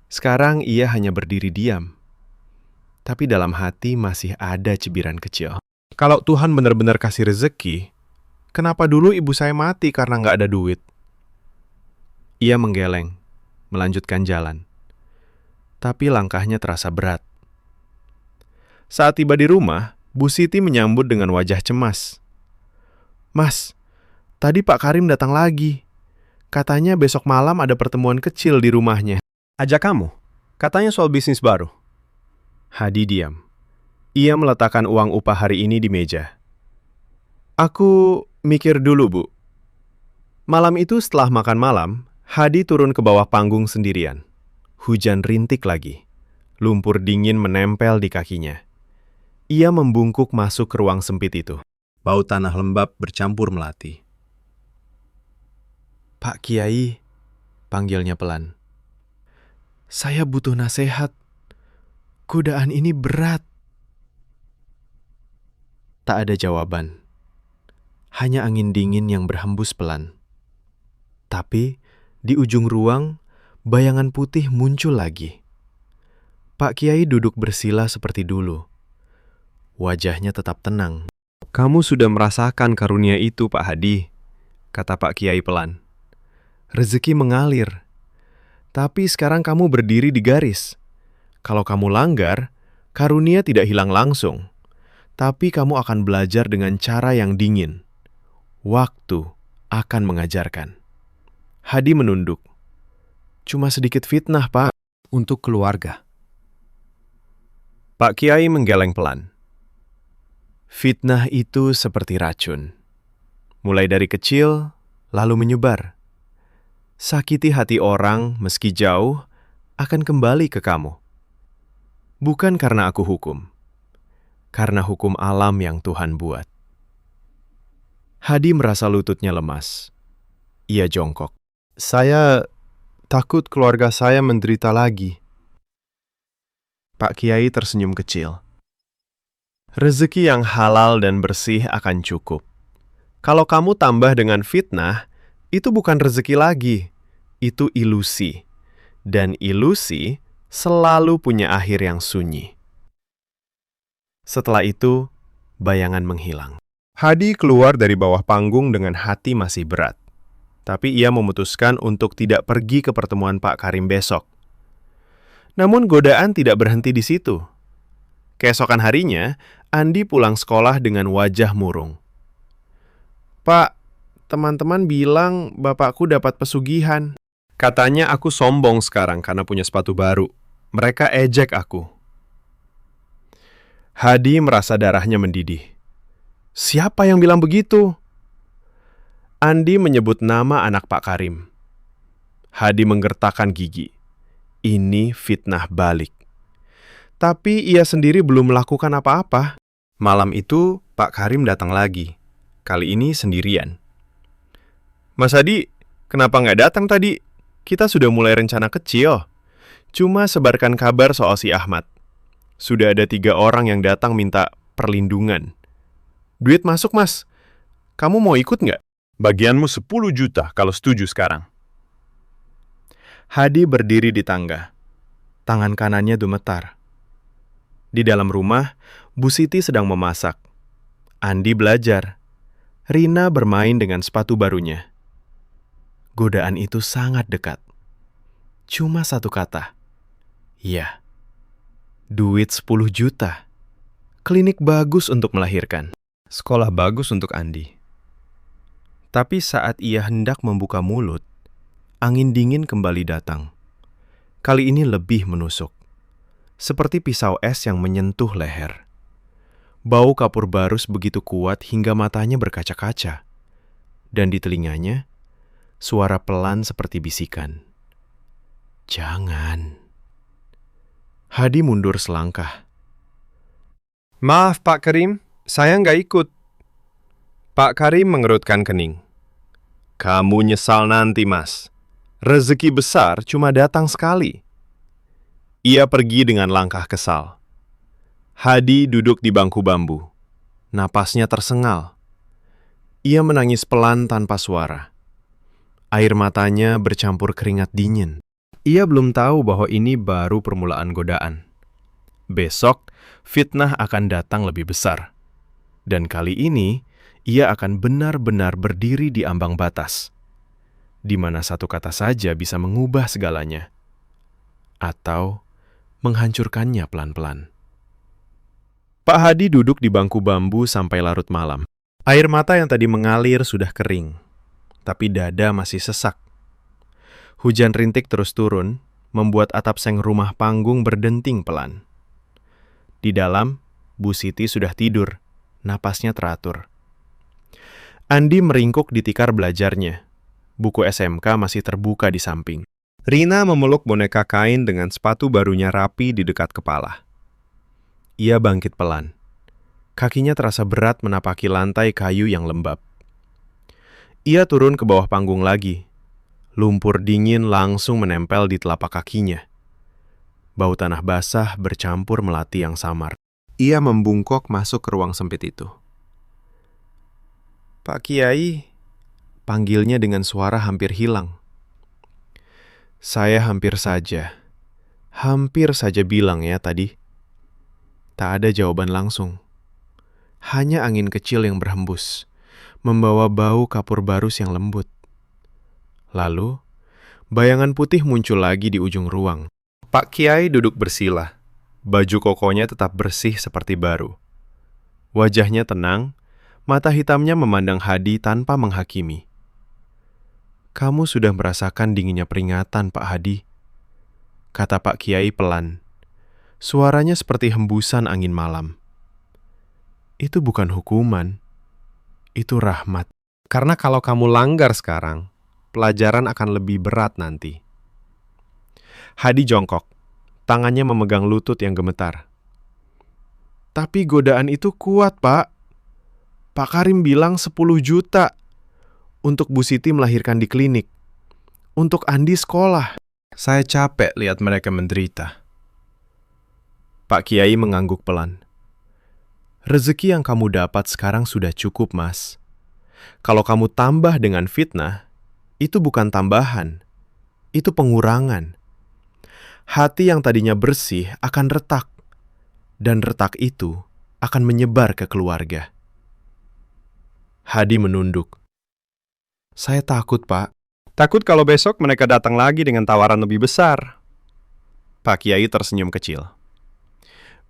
A: Sekarang ia hanya berdiri diam. Tapi dalam hati masih ada cibiran kecil. Kalau Tuhan benar-benar kasih rezeki, kenapa dulu ibu saya mati karena nggak ada duit? Ia menggeleng, melanjutkan jalan. Tapi langkahnya terasa berat. Saat tiba di rumah, Bu Siti menyambut dengan wajah cemas. Mas, tadi Pak Karim datang lagi. Katanya besok malam ada pertemuan kecil di rumahnya. Ajak kamu? Katanya soal bisnis baru. Hadi diam. Ia meletakkan uang upah hari ini di meja. Aku mikir dulu, Bu. Malam itu setelah makan malam, Hadi turun ke bawah panggung sendirian. Hujan rintik lagi. Lumpur dingin menempel di kakinya. Ia membungkuk masuk ke ruang sempit itu. Bau tanah lembab bercampur melati. Pak Kiai, panggilnya pelan. Saya butuh nasihat. Godaan ini berat. Tak ada jawaban. Hanya angin dingin yang berhembus pelan. Tapi di ujung ruang, bayangan putih muncul lagi. Pak Kiai duduk bersila seperti dulu. Wajahnya tetap tenang. Kamu sudah merasakan karunia itu, Pak Hadi, kata Pak Kiai pelan. Rezeki mengalir. Tapi sekarang kamu berdiri di garis. Kalau kamu langgar, karunia tidak hilang langsung. Tapi kamu akan belajar dengan cara yang dingin. Waktu akan mengajarkan. Hadi menunduk. Cuma sedikit fitnah, Pak. Untuk keluarga. Pak Kiai menggeleng pelan. Fitnah itu seperti racun. Mulai dari kecil, lalu menyebar. Sakiti hati orang meski jauh, akan kembali ke kamu. Bukan karena aku hukum, karena hukum alam yang Tuhan buat. Hadi merasa lututnya lemas. Ia jongkok. Saya takut keluarga saya menderita lagi. Pak Kiai tersenyum kecil. Rezeki yang halal dan bersih akan cukup. Kalau kamu tambah dengan fitnah, itu bukan rezeki lagi. Itu ilusi. Dan ilusi selalu punya akhir yang sunyi. Setelah itu, bayangan menghilang. Hadi keluar dari bawah panggung dengan hati masih berat. Tapi ia memutuskan untuk tidak pergi ke pertemuan Pak Karim besok. Namun godaan tidak berhenti di situ. Keesokan harinya, Andi pulang sekolah dengan wajah murung. Pak, teman-teman bilang bapakku dapat pesugihan. Katanya aku sombong sekarang karena punya sepatu baru. Mereka ejek aku. Hadi merasa darahnya mendidih. Siapa yang bilang begitu? Andi menyebut nama anak Pak Karim. Hadi menggertakkan gigi. Ini fitnah balik. Tapi ia sendiri belum melakukan apa-apa. Malam itu, Pak Karim datang lagi. Kali ini sendirian. Mas Hadi, kenapa nggak datang tadi? Kita sudah mulai rencana kecil. Cuma sebarkan kabar soal si Ahmad. Sudah ada 3 orang yang datang minta perlindungan. Duit masuk, Mas. Kamu mau ikut nggak?
B: Bagianmu 10 juta kalau setuju sekarang.
A: Hadi berdiri di tangga. Tangan kanannya gemetar. Di dalam rumah, Bu Siti sedang memasak. Andi belajar. Rina bermain dengan sepatu barunya. Godaan itu sangat dekat. Cuma satu kata. Ya. Duit 10 juta. Klinik bagus untuk melahirkan. Sekolah bagus untuk Andi. Tapi saat ia hendak membuka mulut, angin dingin kembali datang. Kali ini lebih menusuk. Seperti pisau es yang menyentuh leher. Bau kapur barus begitu kuat hingga matanya berkaca-kaca. Dan di telinganya, suara pelan seperti bisikan. Jangan. Hadi mundur selangkah. Maaf Pak Karim, saya nggak ikut. Pak Karim mengerutkan kening. Kamu nyesal nanti, Mas. Rezeki besar cuma datang sekali. Ia pergi dengan langkah kesal. Hadi duduk di bangku bambu. Napasnya tersengal. Ia menangis pelan tanpa suara. Air matanya bercampur keringat dingin. Ia belum tahu bahwa ini baru permulaan godaan. Besok, fitnah akan datang lebih besar. Dan kali ini, ia akan benar-benar berdiri di ambang batas, di mana satu kata saja bisa mengubah segalanya, atau menghancurkannya pelan-pelan. Pak Hadi duduk di bangku bambu sampai larut malam. Air mata yang tadi mengalir sudah kering, tapi dada masih sesak. Hujan rintik terus turun, membuat atap seng rumah panggung berdenting pelan. Di dalam, Bu Siti sudah tidur, napasnya teratur. Andi meringkuk di tikar belajarnya. Buku SMK masih terbuka di samping. Rina memeluk boneka kain dengan sepatu barunya rapi di dekat kepala. Ia bangkit pelan. Kakinya terasa berat menapaki lantai kayu yang lembab. Ia turun ke bawah panggung lagi. Lumpur dingin langsung menempel di telapak kakinya. Bau tanah basah bercampur melati yang samar. Ia membungkuk masuk ke ruang sempit itu. Pak Kiai, panggilnya dengan suara hampir hilang. Saya hampir saja bilang ya tadi. Tak ada jawaban langsung. Hanya angin kecil yang berhembus, membawa bau kapur barus yang lembut. Lalu, bayangan putih muncul lagi di ujung ruang. Pak Kiai duduk bersila. Baju kokonya tetap bersih seperti baru. Wajahnya tenang, mata hitamnya memandang Hadi tanpa menghakimi. Kamu sudah merasakan dinginnya peringatan, Pak Hadi, kata Pak Kiai pelan. Suaranya seperti hembusan angin malam. Itu bukan hukuman, itu rahmat. Karena kalau kamu langgar sekarang, pelajaran akan lebih berat nanti. Hadi jongkok, tangannya memegang lutut yang gemetar. Tapi godaan itu kuat, Pak. Pak Karim bilang 10 juta untuk Bu Siti melahirkan di klinik. Untuk Andi sekolah. Saya capek lihat mereka menderita. Pak Kiai mengangguk pelan. Rezeki yang kamu dapat sekarang sudah cukup, Mas. Kalau kamu tambah dengan fitnah, itu bukan tambahan. Itu pengurangan. Hati yang tadinya bersih akan retak. Dan retak itu akan menyebar ke keluarga. Hadi menunduk. Saya takut, Pak. Takut kalau besok mereka datang lagi dengan tawaran lebih besar. Pak Kiai tersenyum kecil.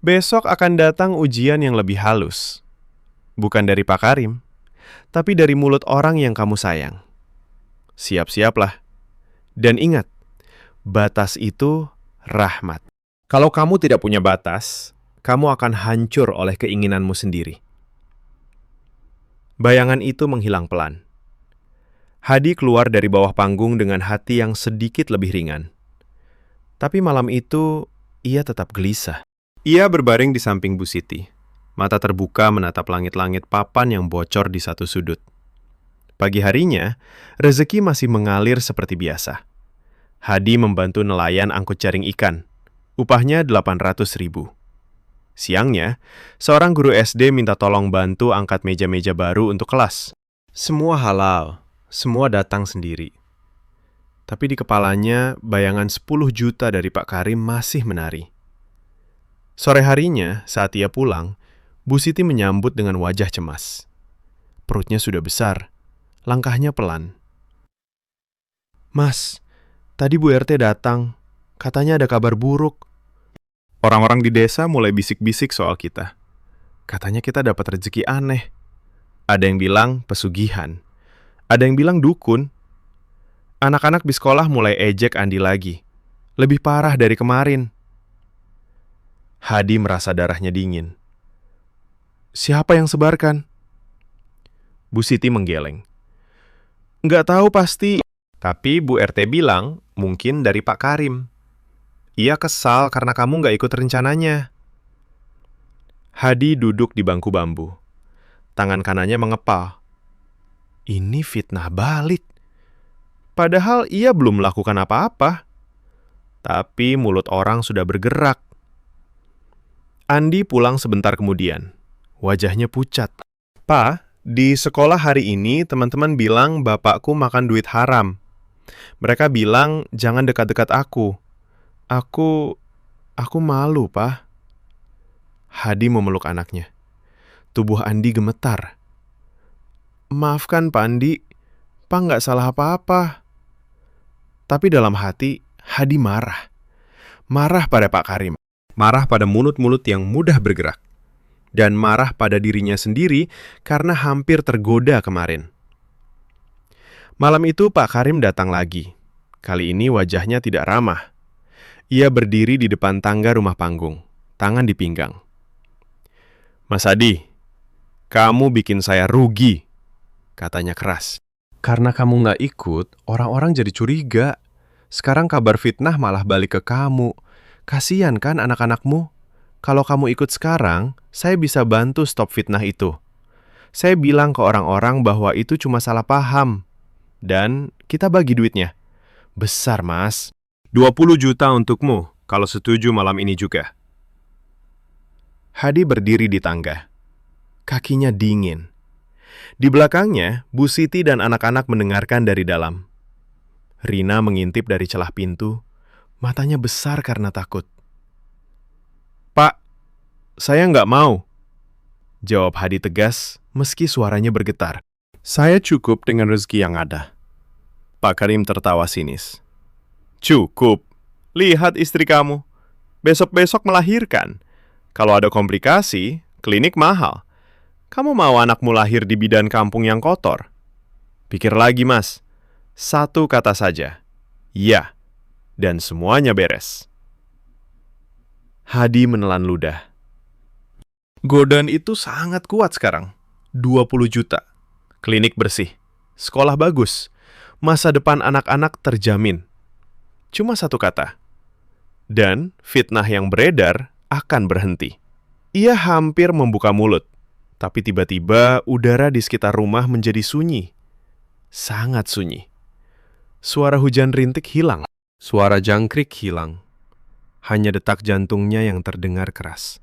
A: Besok akan datang ujian yang lebih halus. Bukan dari Pak Karim, tapi dari mulut orang yang kamu sayang. Siap-siaplah. Dan ingat, batas itu rahmat. Kalau kamu tidak punya batas, kamu akan hancur oleh keinginanmu sendiri. Bayangan itu menghilang pelan. Hadi keluar dari bawah panggung dengan hati yang sedikit lebih ringan. Tapi malam itu, ia tetap gelisah. Ia berbaring di samping Bu Siti. Mata terbuka menatap langit-langit papan yang bocor di satu sudut. Pagi harinya, rezeki masih mengalir seperti biasa. Hadi membantu nelayan angkut jaring ikan. Upahnya 800.000. Siangnya, seorang guru SD minta tolong bantu angkat meja-meja baru untuk kelas. Semua halal, semua datang sendiri. Tapi di kepalanya, bayangan 10 juta dari Pak Karim masih menari. Sore harinya, saat ia pulang, Bu Siti menyambut dengan wajah cemas. Perutnya sudah besar, langkahnya pelan. Mas, tadi Bu RT datang, katanya ada kabar buruk. Orang-orang di desa mulai bisik-bisik soal kita. Katanya kita dapat rezeki aneh. Ada yang bilang pesugihan. Ada yang bilang dukun. Anak-anak di sekolah mulai ejek Andi lagi. Lebih parah dari kemarin. Hadi merasa darahnya dingin. Siapa yang sebarkan? Bu Siti menggeleng. Nggak tahu pasti. Tapi Bu RT bilang mungkin dari Pak Karim. Ia kesal karena kamu nggak ikut rencananya. Hadi duduk di bangku bambu. Tangan kanannya mengepal. Ini fitnah balik. Padahal ia belum melakukan apa-apa. Tapi mulut orang sudah bergerak. Andi pulang sebentar kemudian. Wajahnya pucat. Pa, di sekolah hari ini teman-teman bilang bapakku makan duit haram. Mereka bilang jangan dekat-dekat aku. Aku malu, Pa. Hadi memeluk anaknya. Tubuh Andi gemetar. Maafkan, Pak Andi. Pa nggak salah apa-apa. Tapi dalam hati, Hadi marah. Marah pada Pak Karim. Marah pada mulut-mulut yang mudah bergerak. Dan marah pada dirinya sendiri karena hampir tergoda kemarin. Malam itu Pak Karim datang lagi. Kali ini wajahnya tidak ramah. Ia berdiri di depan tangga rumah panggung, tangan di pinggang. Mas Hadi, kamu bikin saya rugi, katanya keras. Karena kamu nggak ikut, orang-orang jadi curiga. Sekarang kabar fitnah malah balik ke kamu. Kasian kan anak-anakmu? Kalau kamu ikut sekarang, saya bisa bantu stop fitnah itu. Saya bilang ke orang-orang bahwa itu cuma salah paham. Dan kita bagi duitnya. Besar, Mas. 20 juta untukmu, kalau setuju malam ini juga. Hadi berdiri di tangga. Kakinya dingin. Di belakangnya, Bu Siti dan anak-anak mendengarkan dari dalam. Rina mengintip dari celah pintu, matanya besar karena takut. Pak, saya nggak mau. Jawab Hadi tegas, meski suaranya bergetar. Saya cukup dengan rezeki yang ada. Pak Karim tertawa sinis. Cukup. Lihat istri kamu. Besok-besok melahirkan. Kalau ada komplikasi, klinik mahal. Kamu mau anakmu lahir di bidan kampung yang kotor? Pikir lagi, Mas. Satu kata saja. Ya. Dan semuanya beres. Hadi menelan ludah. Godaan itu sangat kuat sekarang. 20 juta. Klinik bersih. Sekolah bagus. Masa depan anak-anak terjamin. Cuma satu kata. Dan fitnah yang beredar akan berhenti. Ia hampir membuka mulut. Tapi tiba-tiba udara di sekitar rumah menjadi sunyi. Sangat sunyi. Suara hujan rintik hilang. Suara jangkrik hilang. Hanya detak jantungnya yang terdengar keras.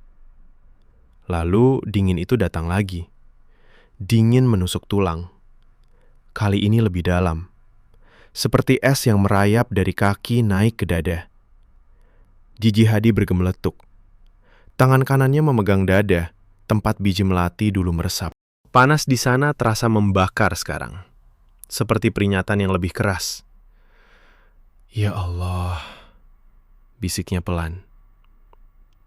A: Lalu dingin itu datang lagi. Dingin menusuk tulang. Kali ini lebih dalam. Seperti es yang merayap dari kaki naik ke dada. Gigi Hadi bergemeletuk. Tangan kanannya memegang dada, tempat biji melati dulu meresap. Panas di sana terasa membakar sekarang. Seperti peringatan yang lebih keras. Ya Allah, bisiknya pelan.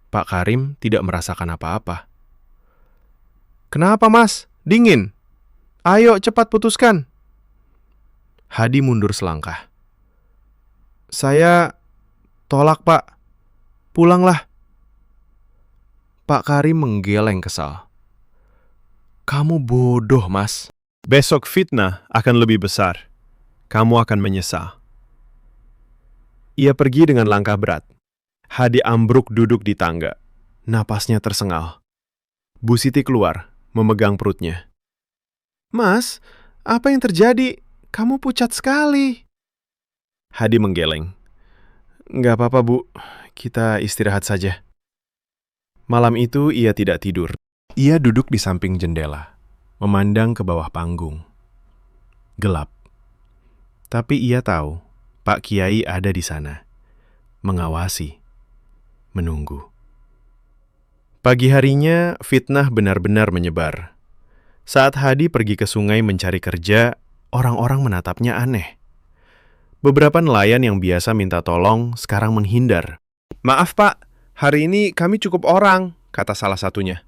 A: Pak Karim tidak merasakan apa-apa. Kenapa, Mas? Dingin. Ayo cepat putuskan. Hadi mundur selangkah. Saya tolak, Pak. Pulanglah. Pak Karim menggeleng kesal. Kamu bodoh, Mas.
B: Besok fitnah akan lebih besar. Kamu akan menyesal.
A: Ia pergi dengan langkah berat. Hadi ambruk duduk di tangga. Napasnya tersengal. Bu Siti keluar, memegang perutnya. Mas, apa yang terjadi? Kamu pucat sekali. Hadi menggeleng. Nggak apa-apa, Bu. Kita istirahat saja. Malam itu ia tidak tidur. Ia duduk di samping jendela, memandang ke bawah panggung. Gelap. Tapi ia tahu, Pak Kiai ada di sana. Mengawasi. Menunggu. Pagi harinya, fitnah benar-benar menyebar. Saat Hadi pergi ke sungai mencari kerja, orang-orang menatapnya aneh. Beberapa nelayan yang biasa minta tolong sekarang menghindar. Maaf, Pak. Hari ini kami cukup orang, kata salah satunya.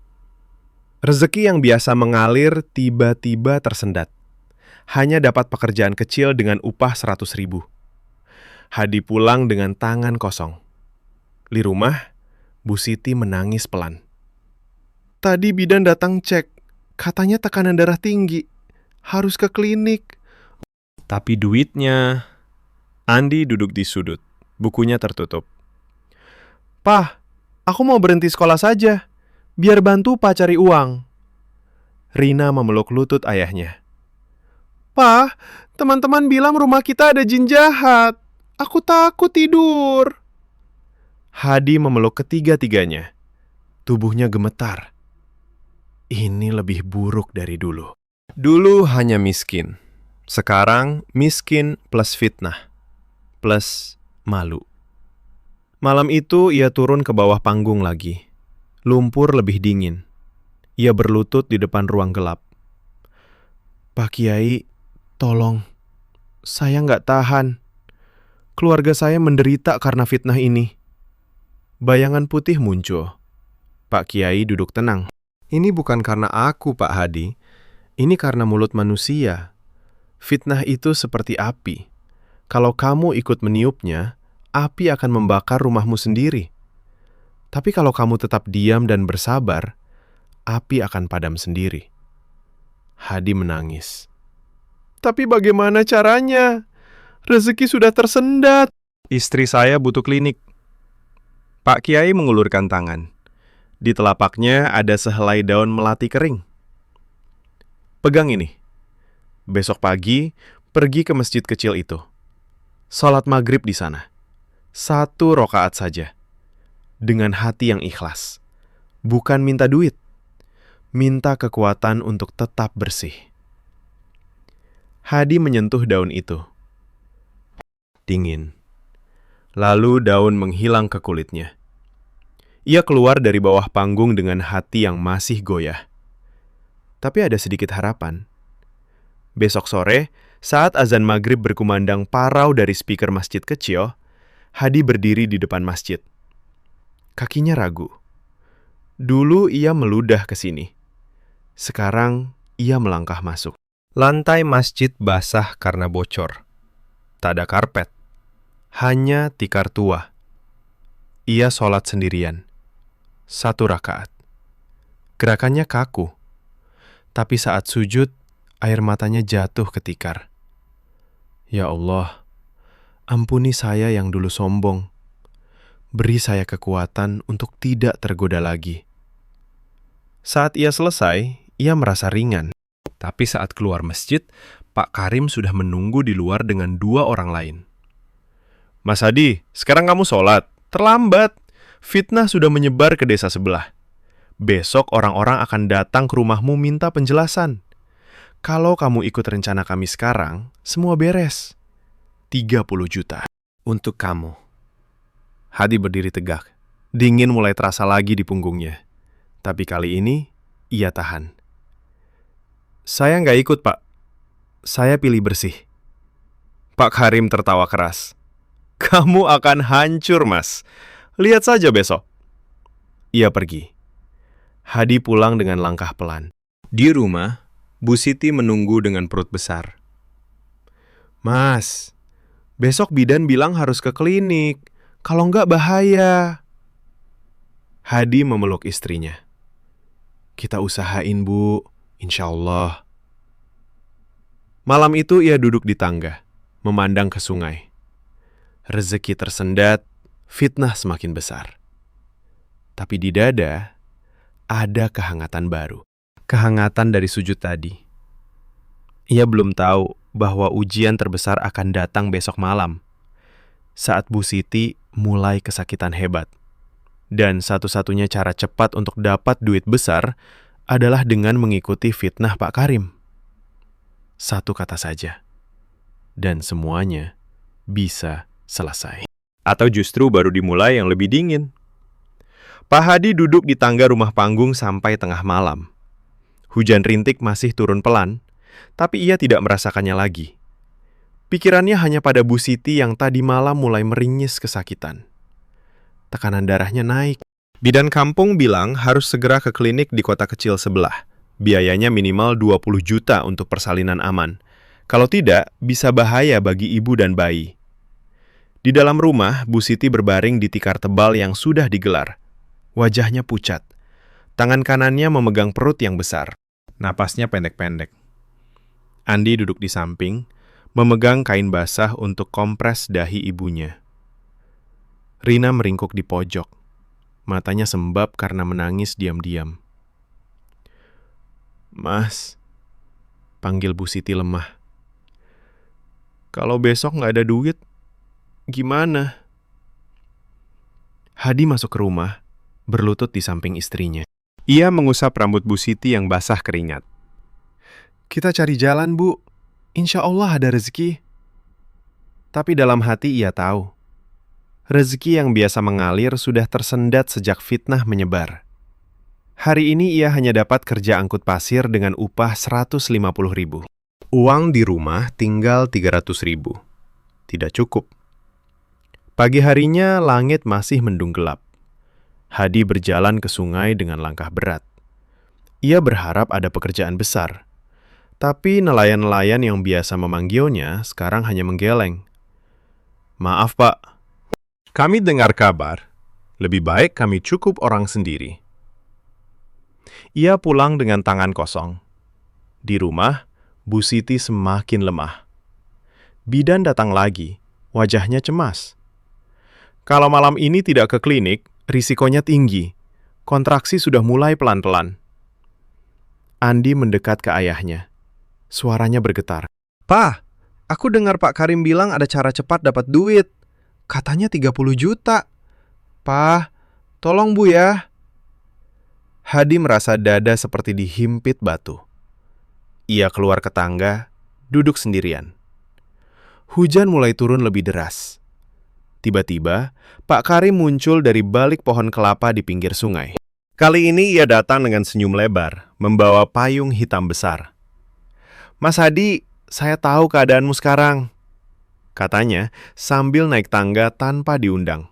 A: Rezeki yang biasa mengalir tiba-tiba tersendat. Hanya dapat pekerjaan kecil dengan upah 100.000. Hadi pulang dengan tangan kosong. Di rumah, Bu Siti menangis pelan. Tadi bidan datang cek, katanya tekanan darah tinggi. Harus ke klinik. Tapi duitnya... Andi duduk di sudut, bukunya tertutup. Pah, aku mau berhenti sekolah saja, biar bantu Pa cari uang. Rina memeluk lutut ayahnya. Pah, teman-teman bilang rumah kita ada jin jahat. Aku takut tidur. Hadi memeluk ketiga-tiganya. Tubuhnya gemetar. Ini lebih buruk dari dulu. Dulu hanya miskin. Sekarang miskin plus fitnah. Plus malu. Malam itu ia turun ke bawah panggung lagi. Lumpur lebih dingin. Ia berlutut di depan ruang gelap. Pak Kiai, tolong. Saya nggak tahan. Keluarga saya menderita karena fitnah ini. Bayangan putih muncul. Pak Kiai duduk tenang. Ini bukan karena aku, Pak Hadi. Ini karena mulut manusia. Fitnah itu seperti api. Kalau kamu ikut meniupnya, api akan membakar rumahmu sendiri. Tapi kalau kamu tetap diam dan bersabar, api akan padam sendiri. Hadi menangis. Tapi bagaimana caranya? Rezeki sudah tersendat. Istri saya butuh klinik. Pak Kiai mengulurkan tangan. Di telapaknya ada sehelai daun melati kering. Pegang ini. Besok pagi, pergi ke masjid kecil itu. Salat maghrib di sana. 1 rakaat saja. Dengan hati yang ikhlas. Bukan minta duit. Minta kekuatan untuk tetap bersih. Hadi menyentuh daun itu. Dingin. Lalu daun menghilang ke kulitnya. Ia keluar dari bawah panggung dengan hati yang masih goyah. Tapi ada sedikit harapan. Besok sore, saat azan maghrib berkumandang parau dari speaker masjid kecil, Hadi berdiri di depan masjid. Kakinya ragu. Dulu ia meludah ke sini. Sekarang ia melangkah masuk. Lantai masjid basah karena bocor. Tak ada karpet. Hanya tikar tua. Ia sholat sendirian. 1 rakaat. Gerakannya kaku, tapi saat sujud, air matanya jatuh ke tikar. Ya Allah, ampuni saya yang dulu sombong. Beri saya kekuatan untuk tidak tergoda lagi. Saat ia selesai, ia merasa ringan. Tapi saat keluar masjid, Pak Karim sudah menunggu di luar dengan 2 orang lain. Mas Hadi, sekarang kamu sholat. Terlambat. Fitnah sudah menyebar ke desa sebelah. Besok orang-orang akan datang ke rumahmu minta penjelasan. Kalau kamu ikut rencana kami sekarang, semua beres. 30 juta. Untuk kamu. Hadi berdiri tegak. Dingin mulai terasa lagi di punggungnya. Tapi kali ini, ia tahan. Saya nggak ikut, Pak. Saya pilih bersih. Pak Karim tertawa keras. Kamu akan hancur, Mas. Lihat saja besok. Ia pergi. Hadi pulang dengan langkah pelan. Di rumah, Bu Siti menunggu dengan perut besar. Mas, besok bidan bilang harus ke klinik. Kalau nggak bahaya. Hadi memeluk istrinya. Kita usahain, Bu. Insya Allah. Malam itu ia duduk di tangga, memandang ke sungai. Rezeki tersendat, fitnah semakin besar. Tapi di dada, ada kehangatan baru. Kehangatan dari sujud tadi. Ia belum tahu bahwa ujian terbesar akan datang besok malam. Saat Bu Siti mulai kesakitan hebat. Dan satu-satunya cara cepat untuk dapat duit besar adalah dengan mengikuti fitnah Pak Karim. 1 kata saja. Dan semuanya bisa selesai. Atau justru baru dimulai yang lebih dingin. Pak Hadi duduk di tangga rumah panggung sampai tengah malam. Hujan rintik masih turun pelan, tapi ia tidak merasakannya lagi. Pikirannya hanya pada Bu Siti yang tadi malam mulai meringis kesakitan. Tekanan darahnya naik. Bidan kampung bilang harus segera ke klinik di kota kecil sebelah. Biayanya minimal 20 juta untuk persalinan aman. Kalau tidak, bisa bahaya bagi ibu dan bayi. Di dalam rumah, Bu Siti berbaring di tikar tebal yang sudah digelar. Wajahnya pucat. Tangan kanannya memegang perut yang besar. Napasnya pendek-pendek. Andi duduk di samping, memegang kain basah untuk kompres dahi ibunya. Rina meringkuk di pojok. Matanya sembab karena menangis diam-diam. Mas, panggil Bu Siti lemah. Kalau besok nggak ada duit, gimana? Hadi masuk ke rumah, berlutut di samping istrinya. Ia mengusap rambut Bu Siti yang basah keringat. Kita cari jalan, Bu. Insya Allah ada rezeki. Tapi dalam hati ia tahu, rezeki yang biasa mengalir sudah tersendat sejak fitnah menyebar. Hari ini ia hanya dapat kerja angkut pasir dengan upah 150.000. Uang di rumah tinggal 300.000. Tidak cukup. Pagi harinya langit masih mendung gelap. Hadi berjalan ke sungai dengan langkah berat. Ia berharap ada pekerjaan besar. Tapi nelayan-nelayan yang biasa memanggilnya sekarang hanya menggeleng. Maaf, Pak. Kami dengar kabar. Lebih baik kami cukup orang sendiri. Ia pulang dengan tangan kosong. Di rumah, Bu Siti semakin lemah. Bidan datang lagi, wajahnya cemas. Kalau malam ini tidak ke klinik, risikonya tinggi. Kontraksi sudah mulai pelan-pelan. Andi mendekat ke ayahnya. Suaranya bergetar. Pak, aku dengar Pak Karim bilang ada cara cepat dapat duit. Katanya 30 juta. Pak, tolong Bu ya. Hadi merasa dada seperti dihimpit batu. Ia keluar ke tangga, duduk sendirian. Hujan mulai turun lebih deras. Tiba-tiba, Pak Karim muncul dari balik pohon kelapa di pinggir sungai. Kali ini ia datang dengan senyum lebar, membawa payung hitam besar. Mas Hadi, saya tahu keadaanmu sekarang, katanya sambil naik tangga tanpa diundang.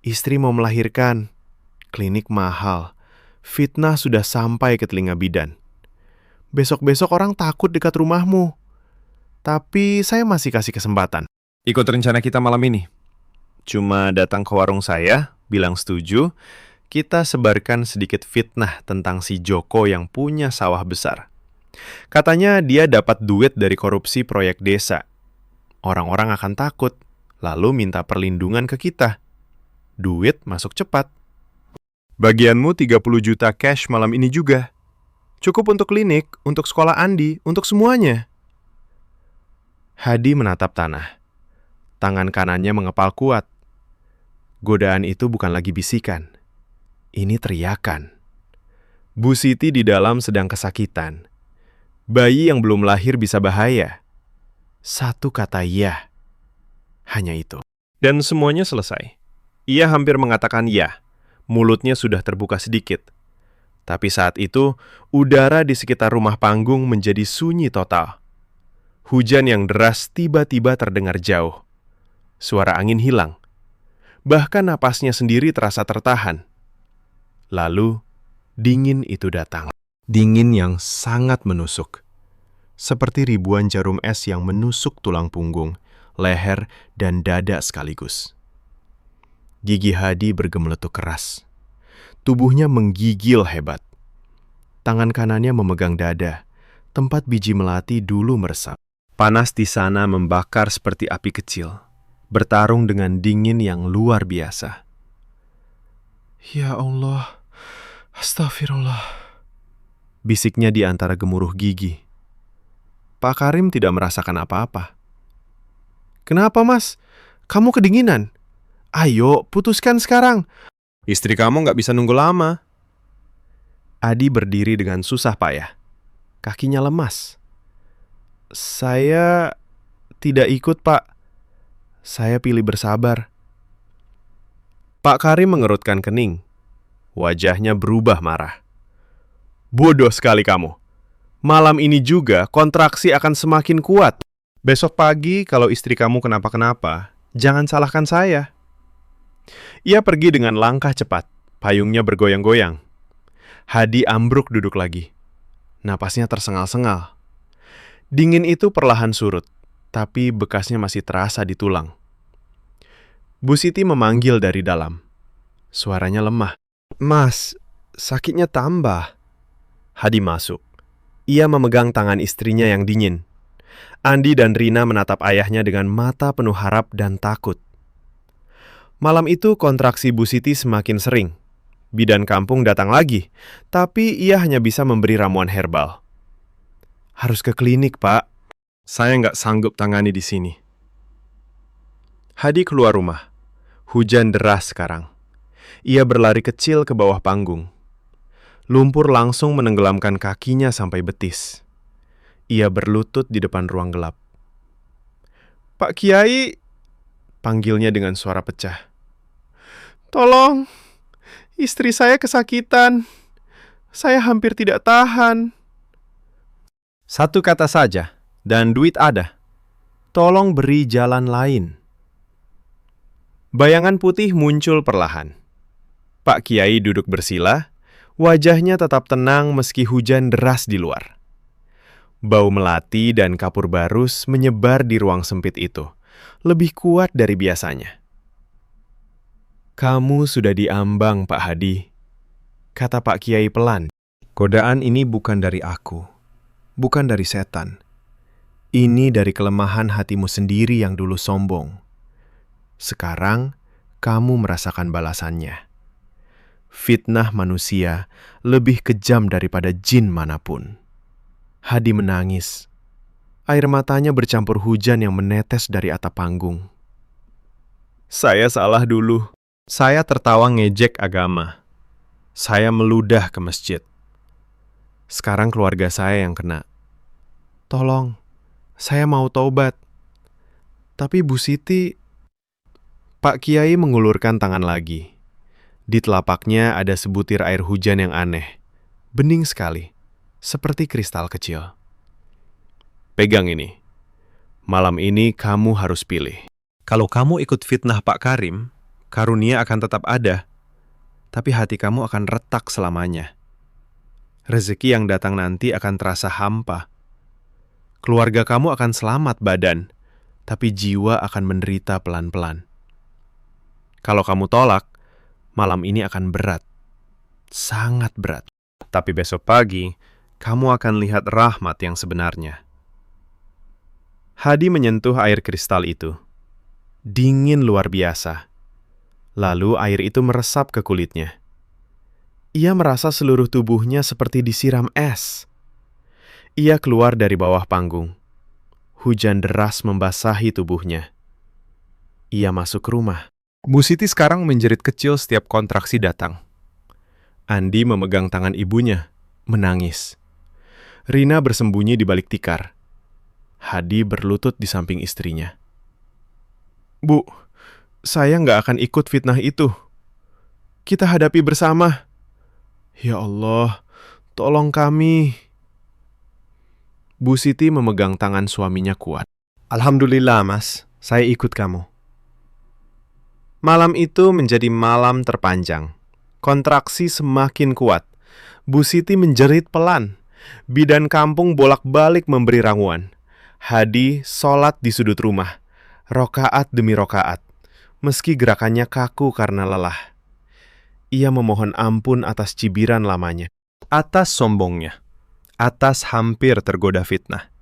A: Istri mau melahirkan, klinik mahal, fitnah sudah sampai ke telinga bidan. Besok-besok orang takut dekat rumahmu. Tapi saya masih kasih kesempatan. Ikut rencana kita malam ini. Cuma datang ke warung saya, bilang setuju, kita sebarkan sedikit fitnah tentang si Joko yang punya sawah besar. Katanya dia dapat duit dari korupsi proyek desa. Orang-orang akan takut, lalu minta perlindungan ke kita. Duit masuk cepat. Bagianmu 30 juta cash malam ini juga. Cukup untuk klinik, untuk sekolah Andi, untuk semuanya. Hadi menatap tanah. Tangan kanannya mengepal kuat. Godaan itu bukan lagi bisikan. Ini teriakan. Bu Siti di dalam sedang kesakitan. Bayi yang belum lahir bisa bahaya. Satu kata ya. Hanya itu. Dan semuanya selesai. Ia hampir mengatakan ya. Mulutnya sudah terbuka sedikit. Tapi saat itu, udara di sekitar rumah panggung menjadi sunyi total. Hujan yang deras tiba-tiba terdengar jauh. Suara angin hilang. Bahkan napasnya sendiri terasa tertahan. Lalu, dingin itu datang. Dingin yang sangat menusuk. Seperti ribuan jarum es yang menusuk tulang punggung, leher, dan dada sekaligus. Gigi Hadi bergemeletuk keras. Tubuhnya menggigil hebat. Tangan kanannya memegang dada. Tempat biji melati dulu meresap. Panas di sana membakar seperti api kecil. Bertarung dengan dingin yang luar biasa. Ya Allah, astagfirullah. Bisiknya di antara gemuruh gigi. Pak Karim tidak merasakan apa-apa. Kenapa, Mas? Kamu kedinginan? Ayo, putuskan sekarang. Istri kamu nggak bisa nunggu lama. Adi berdiri dengan susah payah. Kakinya lemas. Saya tidak ikut, Pak. Saya pilih bersabar. Pak Karim mengerutkan kening. Wajahnya berubah marah. Bodoh sekali kamu. Malam ini juga kontraksi akan semakin kuat. Besok pagi kalau istri kamu kenapa-kenapa, jangan salahkan saya. Ia pergi dengan langkah cepat. Payungnya bergoyang-goyang. Hadi ambruk duduk lagi. Napasnya tersengal-sengal. Dingin itu perlahan surut. Tapi bekasnya masih terasa di tulang. Bu Siti memanggil dari dalam. Suaranya lemah. Mas, sakitnya tambah. Hadi masuk. Ia memegang tangan istrinya yang dingin. Andi dan Rina menatap ayahnya dengan mata penuh harap dan takut. Malam itu kontraksi Bu Siti semakin sering. Bidan kampung datang lagi, tapi ia hanya bisa memberi ramuan herbal. Harus ke klinik, Pak. Saya nggak sanggup tangani di sini. Hadi keluar rumah. Hujan deras sekarang. Ia berlari kecil ke bawah panggung. Lumpur langsung menenggelamkan kakinya sampai betis. Ia berlutut di depan ruang gelap. Pak Kiai, panggilnya dengan suara pecah. Tolong, istri saya kesakitan. Saya hampir tidak tahan. Satu kata saja. Dan duit ada. Tolong beri jalan lain. Bayangan putih muncul perlahan. Pak Kiai duduk bersila, wajahnya tetap tenang meski hujan deras di luar. Bau melati dan kapur barus menyebar di ruang sempit itu, lebih kuat dari biasanya. Kamu sudah diambang, Pak Hadi, kata Pak Kiai pelan. Godaan ini bukan dari aku, bukan dari setan. Ini dari kelemahan hatimu sendiri yang dulu sombong. Sekarang, kamu merasakan balasannya. Fitnah manusia lebih kejam daripada jin manapun. Hadi menangis. Air matanya bercampur hujan yang menetes dari atap panggung. Saya salah dulu. Saya tertawa ngejek agama. Saya meludah ke masjid. Sekarang keluarga saya yang kena. Tolong. Saya mau taubat. Tapi Bu Siti... Pak Kiai mengulurkan tangan lagi. Di telapaknya ada sebutir air hujan yang aneh. Bening sekali. Seperti kristal kecil. Pegang ini. Malam ini kamu harus pilih. Kalau kamu ikut fitnah Pak Karim, karunia akan tetap ada. Tapi hati kamu akan retak selamanya. Rezeki yang datang nanti akan terasa hampa. Keluarga kamu akan selamat badan, tapi jiwa akan menderita pelan-pelan. Kalau kamu tolak, malam ini akan berat. sangat berat.
B: Tapi besok pagi, kamu akan lihat rahmat yang sebenarnya.
A: Hadi menyentuh air kristal itu. Dingin luar biasa. Lalu air itu meresap ke kulitnya. Ia merasa seluruh tubuhnya seperti disiram es. Ia keluar dari bawah panggung. Hujan deras membasahi tubuhnya. Ia masuk ke rumah.
B: Bu Siti sekarang menjerit kecil setiap kontraksi datang.
A: Andi memegang tangan ibunya, menangis. Rina bersembunyi di balik tikar. Hadi berlutut di samping istrinya. Bu, saya nggak akan ikut fitnah itu. Kita hadapi bersama. Ya Allah, tolong kami. Bu Siti memegang tangan suaminya kuat.
B: Alhamdulillah, Mas. Saya ikut kamu.
A: Malam itu menjadi malam terpanjang. Kontraksi semakin kuat. Bu Siti menjerit pelan. Bidan kampung bolak-balik memberi ramuan. Hadi sholat di sudut rumah. Rokaat demi rokaat. Meski gerakannya kaku karena lelah. Ia memohon ampun atas cibiran lamanya.
B: Atas sombongnya. Atas hampir tergoda fitnah.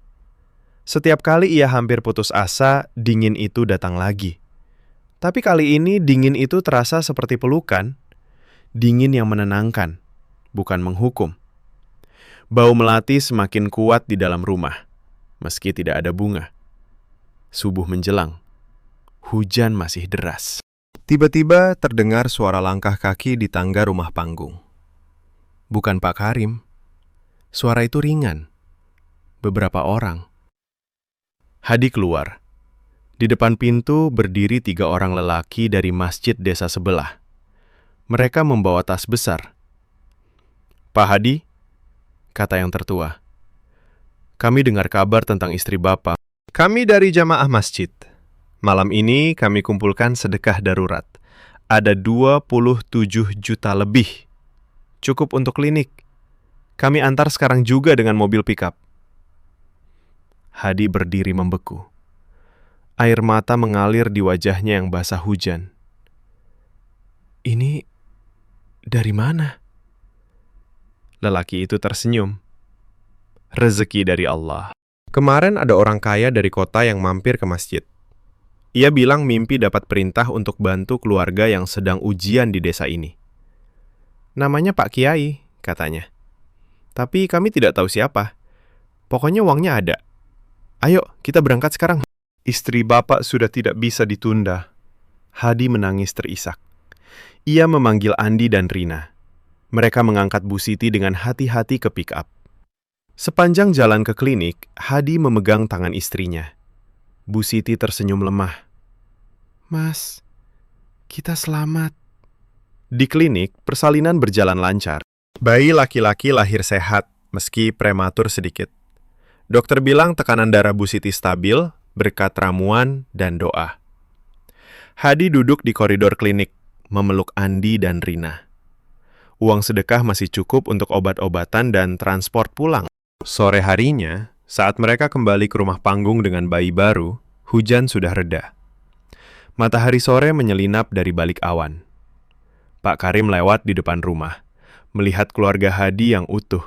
A: Setiap kali ia hampir putus asa, dingin itu datang lagi. Tapi kali ini dingin itu terasa seperti pelukan. Dingin yang menenangkan, bukan menghukum. Bau melati semakin kuat di dalam rumah, meski tidak ada bunga. Subuh menjelang. Hujan masih deras.
B: Tiba-tiba terdengar suara langkah kaki di tangga rumah panggung.
A: Bukan Pak Karim. Suara itu ringan. Beberapa orang. Hadi keluar. Di depan pintu berdiri 3 orang lelaki dari masjid desa sebelah. Mereka membawa tas besar. Pak Hadi, kata yang tertua. Kami dengar kabar tentang istri Bapak.
B: Kami dari jamaah masjid. Malam ini kami kumpulkan sedekah darurat. Ada 27 juta lebih.
A: Cukup untuk klinik. Kami antar sekarang juga dengan mobil pickup. Hadi berdiri membeku. Air mata mengalir di wajahnya yang basah hujan. Ini dari mana? Lelaki itu tersenyum. Rezeki dari Allah. Kemarin ada orang kaya dari kota yang mampir ke masjid. Ia bilang mimpi dapat perintah untuk bantu keluarga yang sedang ujian di desa ini. Namanya Pak Kiai, katanya. Tapi kami tidak tahu siapa. Pokoknya uangnya ada. Ayo, kita berangkat sekarang.
B: Istri Bapak sudah tidak bisa ditunda.
A: Hadi menangis terisak. Ia memanggil Andi dan Rina. Mereka mengangkat Bu Siti dengan hati-hati ke pick-up. Sepanjang jalan ke klinik, Hadi memegang tangan istrinya. Bu Siti tersenyum lemah. Mas, kita selamat. Di klinik, persalinan berjalan lancar. Bayi laki-laki lahir sehat, meski prematur sedikit. Dokter bilang tekanan darah Bu Siti stabil, berkat ramuan dan doa. Hadi duduk di koridor klinik, memeluk Andi dan Rina. Uang sedekah masih cukup untuk obat-obatan dan transport pulang. Sore harinya, saat mereka kembali ke rumah panggung dengan bayi baru, hujan sudah reda. Matahari sore menyelinap dari balik awan. Pak Karim lewat di depan rumah, melihat keluarga Hadi yang utuh.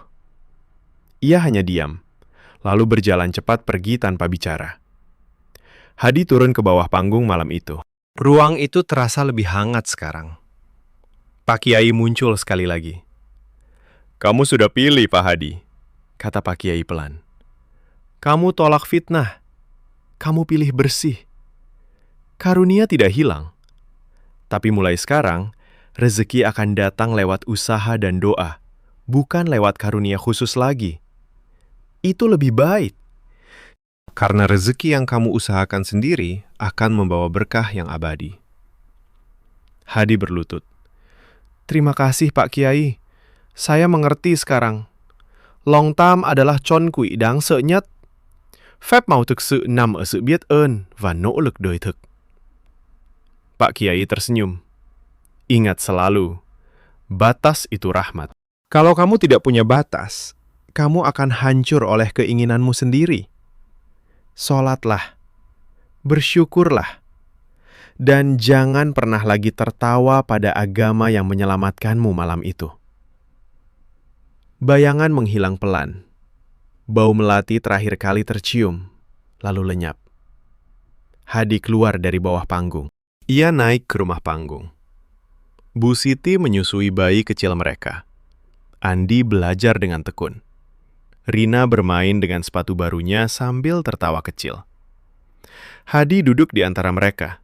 A: Ia hanya diam, lalu berjalan cepat pergi tanpa bicara. Hadi turun ke bawah panggung malam itu. Ruang itu terasa lebih hangat sekarang. Pak Kiai muncul sekali lagi. Kamu sudah pilih, Pak Hadi, kata Pak Kiai pelan. Kamu tolak fitnah. Kamu pilih bersih. Karunia tidak hilang. Tapi mulai sekarang, rezeki akan datang lewat usaha dan doa, bukan lewat karunia khusus lagi. Itu lebih baik. Karena rezeki yang kamu usahakan sendiri akan membawa berkah yang abadi. Hadi berlutut. Terima kasih Pak Kiai. Saya mengerti sekarang. Long tam adalah chon quỹ đáng sợ nhất. Phép màu thực sự nằm ở sự biết ơn và nỗ lực đời thực. Pak Kiai tersenyum. Ingat selalu, batas itu rahmat. Kalau kamu tidak punya batas, kamu akan hancur oleh keinginanmu sendiri. Sholatlah, bersyukurlah, dan jangan pernah lagi tertawa pada agama yang menyelamatkanmu malam itu. Bayangan menghilang pelan. Bau melati terakhir kali tercium, lalu lenyap. Hadi keluar dari bawah panggung. Ia naik ke rumah panggung. Bu Siti menyusui bayi kecil mereka. Andi belajar dengan tekun. Rina bermain dengan sepatu barunya sambil tertawa kecil. Hadi duduk di antara mereka.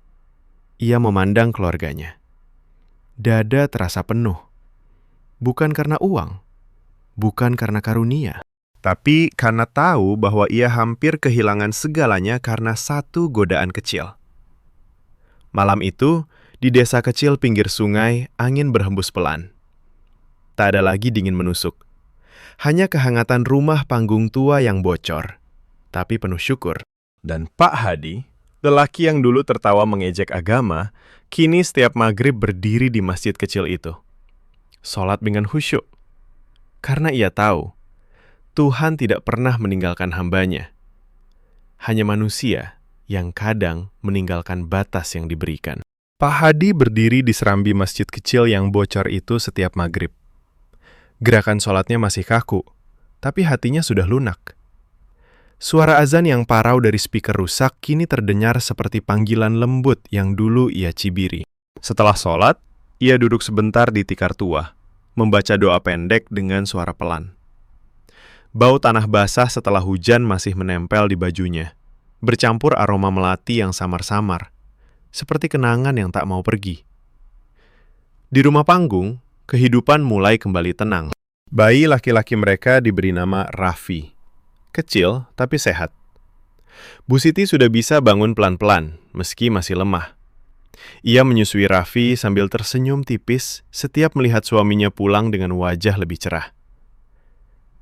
A: Ia memandang keluarganya. Dada terasa penuh. Bukan karena uang, bukan karena karunia, tapi karena tahu bahwa ia hampir kehilangan segalanya karena satu godaan kecil. Malam itu, di desa kecil pinggir sungai, angin berhembus pelan. Tak ada lagi dingin menusuk. Hanya kehangatan rumah panggung tua yang bocor, tapi penuh syukur. Dan Pak Hadi, lelaki yang dulu tertawa mengejek agama, kini setiap maghrib berdiri di masjid kecil itu. Sholat dengan khusyuk. Karena ia tahu, Tuhan tidak pernah meninggalkan hambanya. Hanya manusia yang kadang meninggalkan batas yang diberikan. Pak Hadi berdiri di serambi masjid kecil yang bocor itu setiap maghrib. Gerakan sholatnya masih kaku, tapi hatinya sudah lunak. Suara azan yang parau dari speaker rusak kini terdengar seperti panggilan lembut yang dulu ia cibiri. Setelah sholat, ia duduk sebentar di tikar tua, membaca doa pendek dengan suara pelan. Bau tanah basah setelah hujan masih menempel di bajunya, bercampur aroma melati yang samar-samar, seperti kenangan yang tak mau pergi. Di rumah panggung, kehidupan mulai kembali tenang. Bayi laki-laki mereka diberi nama Raffi. Kecil tapi sehat. Bu Siti sudah bisa bangun pelan-pelan, meski masih lemah. Ia menyusui Raffi sambil tersenyum tipis setiap melihat suaminya pulang dengan wajah lebih cerah.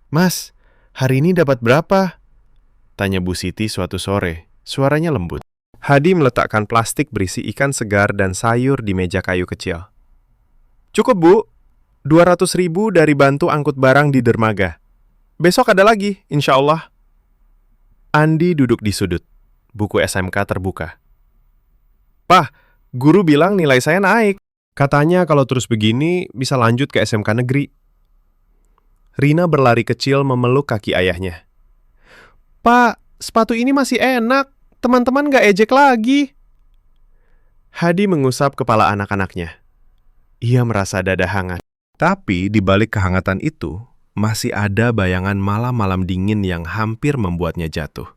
A: "Mas, hari ini dapat berapa?" tanya Bu Siti suatu sore, suaranya lembut. Hadi meletakkan plastik berisi ikan segar dan sayur di meja kayu kecil. "Cukup, Bu. 200.000 dari bantu angkut barang di dermaga. Besok ada lagi, insya Allah." Andi duduk di sudut. Buku SMK terbuka. "Pah, guru bilang nilai saya naik. Katanya kalau terus begini bisa lanjut ke SMK negeri." Rina berlari kecil memeluk kaki ayahnya. "Pak, sepatu ini masih enak. Teman-teman gak ejek lagi." Hadi mengusap kepala anak-anaknya. Ia merasa dada hangat. Tapi di balik kehangatan itu, masih ada bayangan malam-malam dingin yang hampir membuatnya jatuh.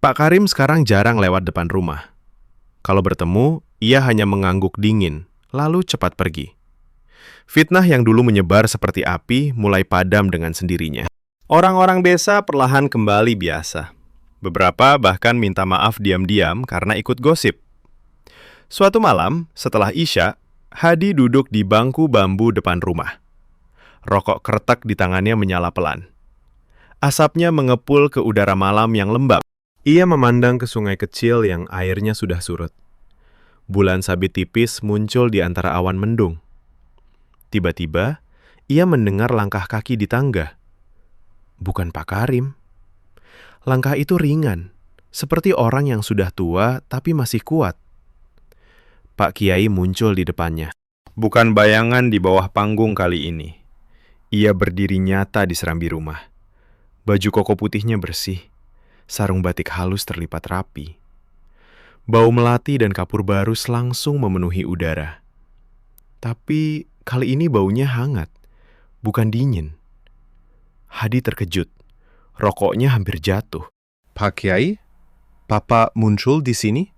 A: Pak Karim sekarang jarang lewat depan rumah. Kalau bertemu, ia hanya mengangguk dingin, lalu cepat pergi. Fitnah yang dulu menyebar seperti api mulai padam dengan sendirinya. Orang-orang desa perlahan kembali biasa. Beberapa bahkan minta maaf diam-diam karena ikut gosip. Suatu malam, setelah Isya, Hadi duduk di bangku bambu depan rumah. Rokok kretek di tangannya menyala pelan. Asapnya mengepul ke udara malam yang lembab. Ia memandang ke sungai kecil yang airnya sudah surut. Bulan sabit tipis muncul di antara awan mendung. Tiba-tiba, ia mendengar langkah kaki di tangga. Bukan Pak Karim. Langkah itu ringan, seperti orang yang sudah tua tapi masih kuat. Pak Kiai muncul di depannya. Bukan bayangan di bawah panggung kali ini. Ia berdiri nyata di serambi rumah. Baju koko putihnya bersih, sarung batik halus terlipat rapi. Bau melati dan kapur barus langsung memenuhi udara. Tapi kali ini baunya hangat, bukan dingin. Hadi terkejut. Rokoknya hampir jatuh. "Pak Kiai, Papa muncul di sini?"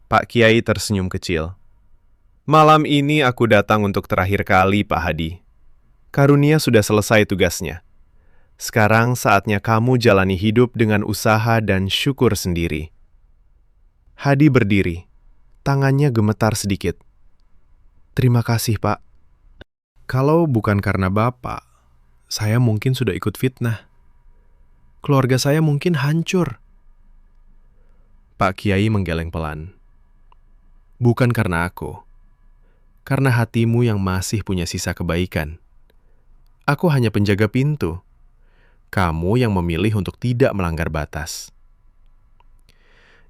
A: Pak Kiai tersenyum kecil. "Malam ini aku datang untuk terakhir kali, Pak Hadi. Karunia sudah selesai tugasnya. Sekarang saatnya kamu jalani hidup dengan usaha dan syukur sendiri." Hadi berdiri. Tangannya gemetar sedikit. "Terima kasih, Pak. Kalau bukan karena Bapak, saya mungkin sudah ikut fitnah. Keluarga saya mungkin hancur." Pak Kiai menggeleng pelan. "Bukan karena aku. Karena hatimu yang masih punya sisa kebaikan. Aku hanya penjaga pintu. Kamu yang memilih untuk tidak melanggar batas."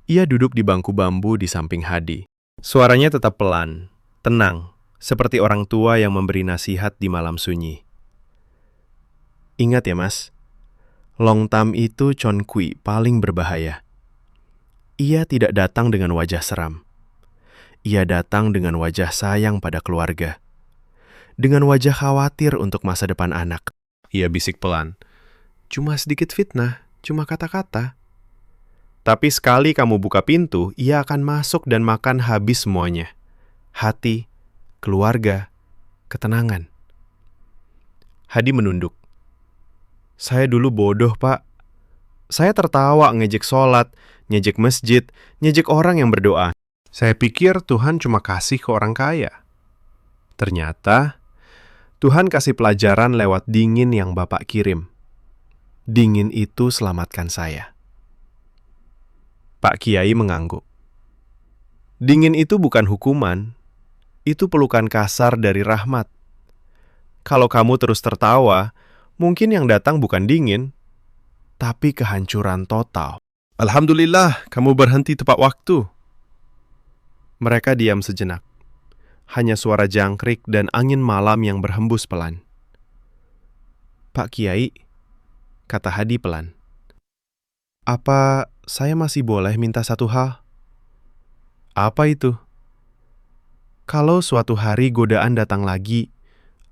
A: Ia duduk di bangku bambu di samping Hadi. Suaranya tetap pelan, tenang, seperti orang tua yang memberi nasihat di malam sunyi. Ingat ya mas, Long Tam itu Chon Kui paling berbahaya. Ia tidak datang dengan wajah seram. Ia datang dengan wajah sayang pada keluarga. Dengan wajah khawatir untuk masa depan anak. Ia bisik pelan. Cuma sedikit fitnah, cuma kata-kata. Tapi sekali kamu buka pintu, ia akan masuk dan makan habis semuanya. Hati, keluarga, ketenangan. Hadi menunduk. Saya dulu bodoh, Pak. Saya tertawa ngejek sholat, ngejek masjid, ngejek orang yang berdoa. Saya pikir Tuhan cuma kasih ke orang kaya. Ternyata, Tuhan kasih pelajaran lewat dingin yang Bapak kirim. Dingin itu selamatkan saya. Pak Kiai mengangguk. Dingin itu bukan hukuman, itu pelukan kasar dari rahmat. Kalau kamu terus tertawa, mungkin yang datang bukan dingin, tapi kehancuran total. Alhamdulillah, kamu berhenti tepat waktu. Mereka diam sejenak. Hanya suara jangkrik dan angin malam yang berhembus pelan. Pak Kiai, kata Hadi pelan. Apa saya masih boleh minta satu hal? Apa itu? Kalau suatu hari godaan datang lagi,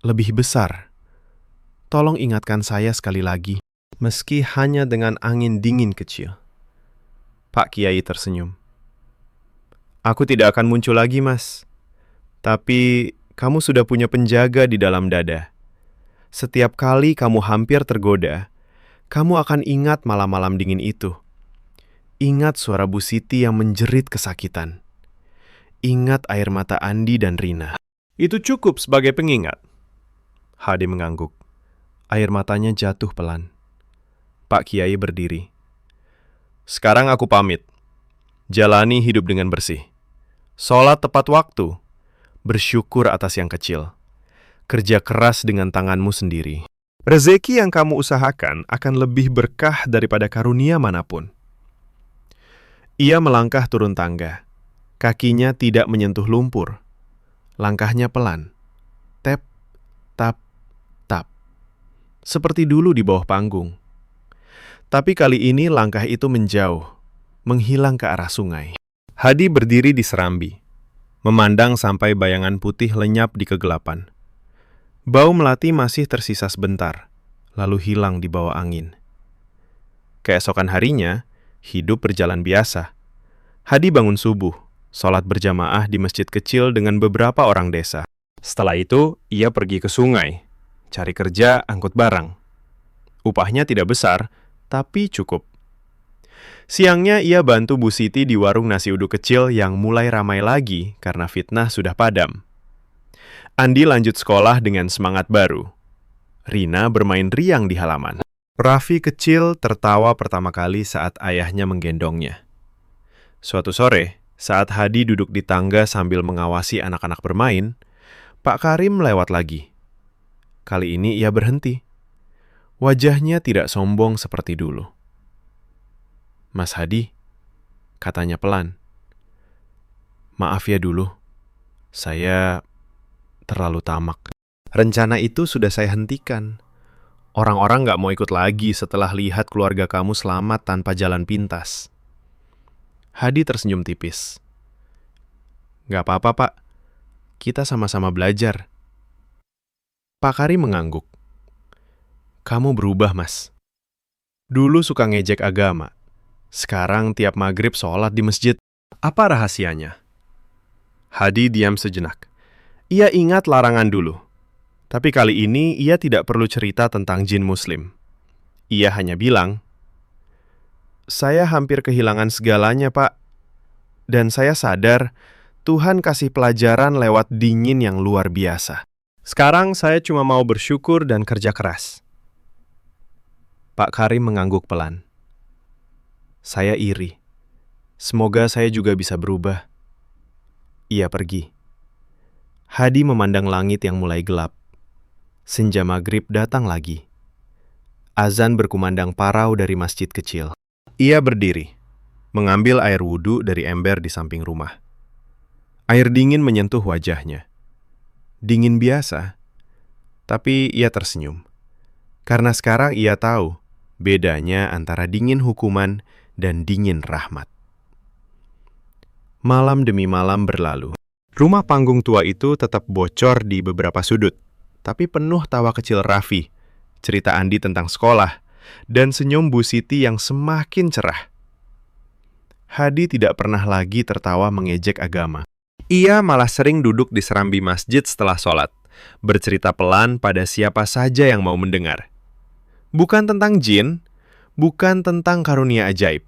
A: lebih besar, tolong ingatkan saya sekali lagi, meski hanya dengan angin dingin kecil. Pak Kiai tersenyum. Aku tidak akan muncul lagi, Mas. Tapi kamu sudah punya penjaga di dalam dada. Setiap kali kamu hampir tergoda, kamu akan ingat malam-malam dingin itu. Ingat suara Bu Siti yang menjerit kesakitan. Ingat air mata Andi dan Rina. Itu cukup sebagai pengingat. Hadi mengangguk. Air matanya jatuh pelan. Pak Kiai berdiri. Sekarang aku pamit. Jalani hidup dengan bersih. Sholat tepat waktu. Bersyukur atas yang kecil. Kerja keras dengan tanganmu sendiri. Rezeki yang kamu usahakan akan lebih berkah daripada karunia manapun. Ia melangkah turun tangga. Kakinya tidak menyentuh lumpur. Langkahnya pelan. Tap, tap, tap. Seperti dulu di bawah panggung. Tapi kali ini langkah itu menjauh, menghilang ke arah sungai. Hadi berdiri di serambi, memandang sampai bayangan putih lenyap di kegelapan. Bau melati masih tersisa sebentar, lalu hilang di bawah angin. Keesokan harinya, hidup berjalan biasa. Hadi bangun subuh, sholat berjamaah di masjid kecil dengan beberapa orang desa. Setelah itu, ia pergi ke sungai, cari kerja angkut barang. Upahnya tidak besar, tapi cukup. Siangnya ia bantu Bu Siti di warung nasi uduk kecil yang mulai ramai lagi karena fitnah sudah padam. Andi lanjut sekolah dengan semangat baru. Rina bermain riang di halaman. Raffi kecil tertawa pertama kali saat ayahnya menggendongnya. Suatu sore, saat Hadi duduk di tangga sambil mengawasi anak-anak bermain, Pak Karim lewat lagi. Kali ini ia berhenti. Wajahnya tidak sombong seperti dulu. Mas Hadi, katanya pelan. Maaf ya dulu, saya terlalu tamak. Rencana itu sudah saya hentikan. Orang-orang gak mau ikut lagi setelah lihat keluarga kamu selamat tanpa jalan pintas. Hadi tersenyum tipis. Gak apa-apa, Pak. Kita sama-sama belajar. Pak Karim mengangguk. Kamu berubah, Mas. Dulu suka ngejek agama. Sekarang tiap maghrib sholat di masjid. Apa rahasianya? Hadi diam sejenak. Ia ingat larangan dulu. Tapi kali ini ia tidak perlu cerita tentang jin muslim. Ia hanya bilang, saya hampir kehilangan segalanya, Pak. Dan saya sadar Tuhan kasih pelajaran lewat dingin yang luar biasa. Sekarang saya cuma mau bersyukur dan kerja keras. Pak Karim mengangguk pelan. Saya iri. Semoga saya juga bisa berubah. Ia pergi. Hadi memandang langit yang mulai gelap. Senja maghrib datang lagi. Azan berkumandang parau dari masjid kecil. Ia berdiri, mengambil air wudhu dari ember di samping rumah. Air dingin menyentuh wajahnya. Dingin biasa, tapi ia tersenyum. Karena sekarang ia tahu bedanya antara dingin hukuman dan dingin rahmat. Malam demi malam berlalu. Rumah panggung tua itu tetap bocor di beberapa sudut, tapi penuh tawa kecil Raffi, cerita Andi tentang sekolah, dan senyum Bu Siti yang semakin cerah. Hadi tidak pernah lagi tertawa mengejek agama. Ia malah sering duduk di serambi masjid setelah sholat, bercerita pelan pada siapa saja yang mau mendengar. Bukan tentang jin, bukan tentang karunia ajaib,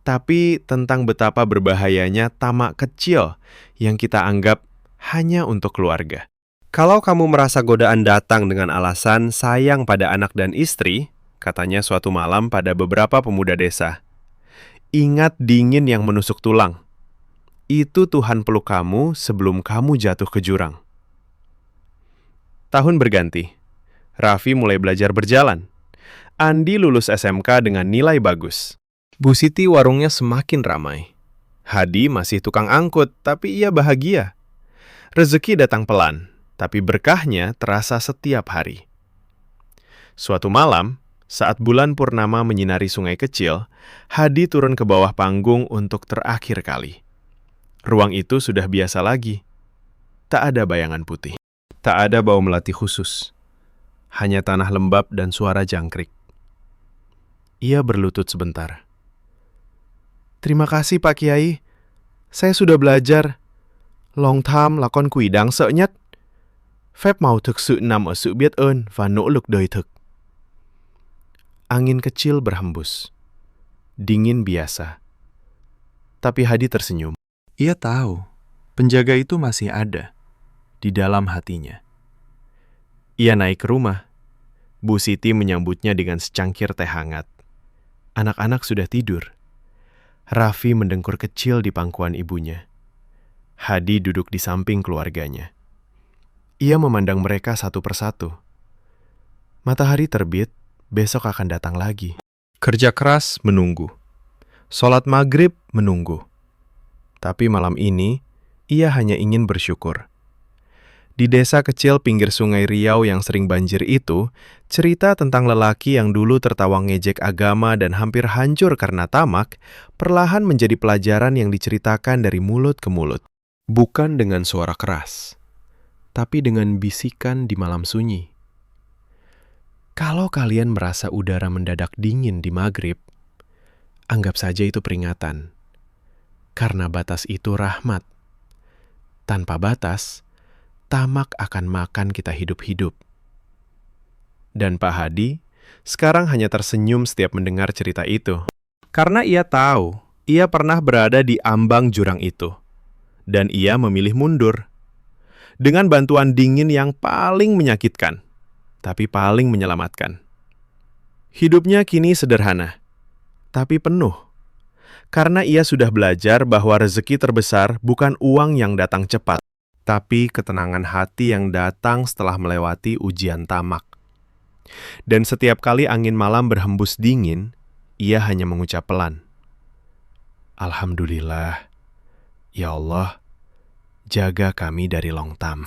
A: tapi tentang betapa berbahayanya tamak kecil yang kita anggap hanya untuk keluarga. Kalau kamu merasa godaan datang dengan alasan sayang pada anak dan istri, katanya suatu malam pada beberapa pemuda desa, ingat dingin yang menusuk tulang. Itu Tuhan peluk kamu sebelum kamu jatuh ke jurang. Tahun berganti. Raffi mulai belajar berjalan. Andi lulus SMK dengan nilai bagus. Bu Siti warungnya semakin ramai. Hadi masih tukang angkut, tapi ia bahagia. Rezeki datang pelan, tapi berkahnya terasa setiap hari. Suatu malam, saat bulan purnama menyinari sungai kecil, Hadi turun ke bawah panggung untuk terakhir kali. Ruang itu sudah biasa lagi. Tak ada bayangan putih. Tak ada bau melati khusus. Hanya tanah lembab dan suara jangkrik. Ia berlutut sebentar. Terima kasih Pak Kiai. Saya sudah belajar. Long tham là con quỷ đáng sợ nhất. Phép màu thực sự nằm ở sự biết ơn và nỗ lực đời thực. Angin kecil berhembus. Dingin biasa. Tapi Hadi tersenyum. Ia tahu, penjaga itu masih ada di dalam hatinya. Ia naik ke rumah. Bu Siti menyambutnya dengan secangkir teh hangat. Anak-anak sudah tidur. Raffi mendengkur kecil di pangkuan ibunya. Hadi duduk di samping keluarganya. Ia memandang mereka satu persatu. Matahari terbit, besok akan datang lagi. Kerja keras menunggu. Sholat maghrib menunggu. Tapi malam ini, ia hanya ingin bersyukur. Di desa kecil pinggir sungai Riau yang sering banjir itu, cerita tentang lelaki yang dulu tertawa ngejek agama dan hampir hancur karena tamak, perlahan menjadi pelajaran yang diceritakan dari mulut ke mulut. Bukan dengan suara keras, tapi dengan bisikan di malam sunyi. Kalau kalian merasa udara mendadak dingin di maghrib, anggap saja itu peringatan. Karena batas itu rahmat. Tanpa batas, tamak akan makan kita hidup-hidup. Dan Pak Hadi sekarang hanya tersenyum setiap mendengar cerita itu. Karena ia tahu, ia pernah berada di ambang jurang itu. Dan ia memilih mundur. Dengan bantuan dingin yang paling menyakitkan, tapi paling menyelamatkan. Hidupnya kini sederhana, tapi penuh. Karena ia sudah belajar bahwa rezeki terbesar bukan uang yang datang cepat, tapi ketenangan hati yang datang setelah melewati ujian tamak. Dan setiap kali angin malam berhembus dingin, ia hanya mengucap pelan, Alhamdulillah, ya Allah, jaga kami dari long tham.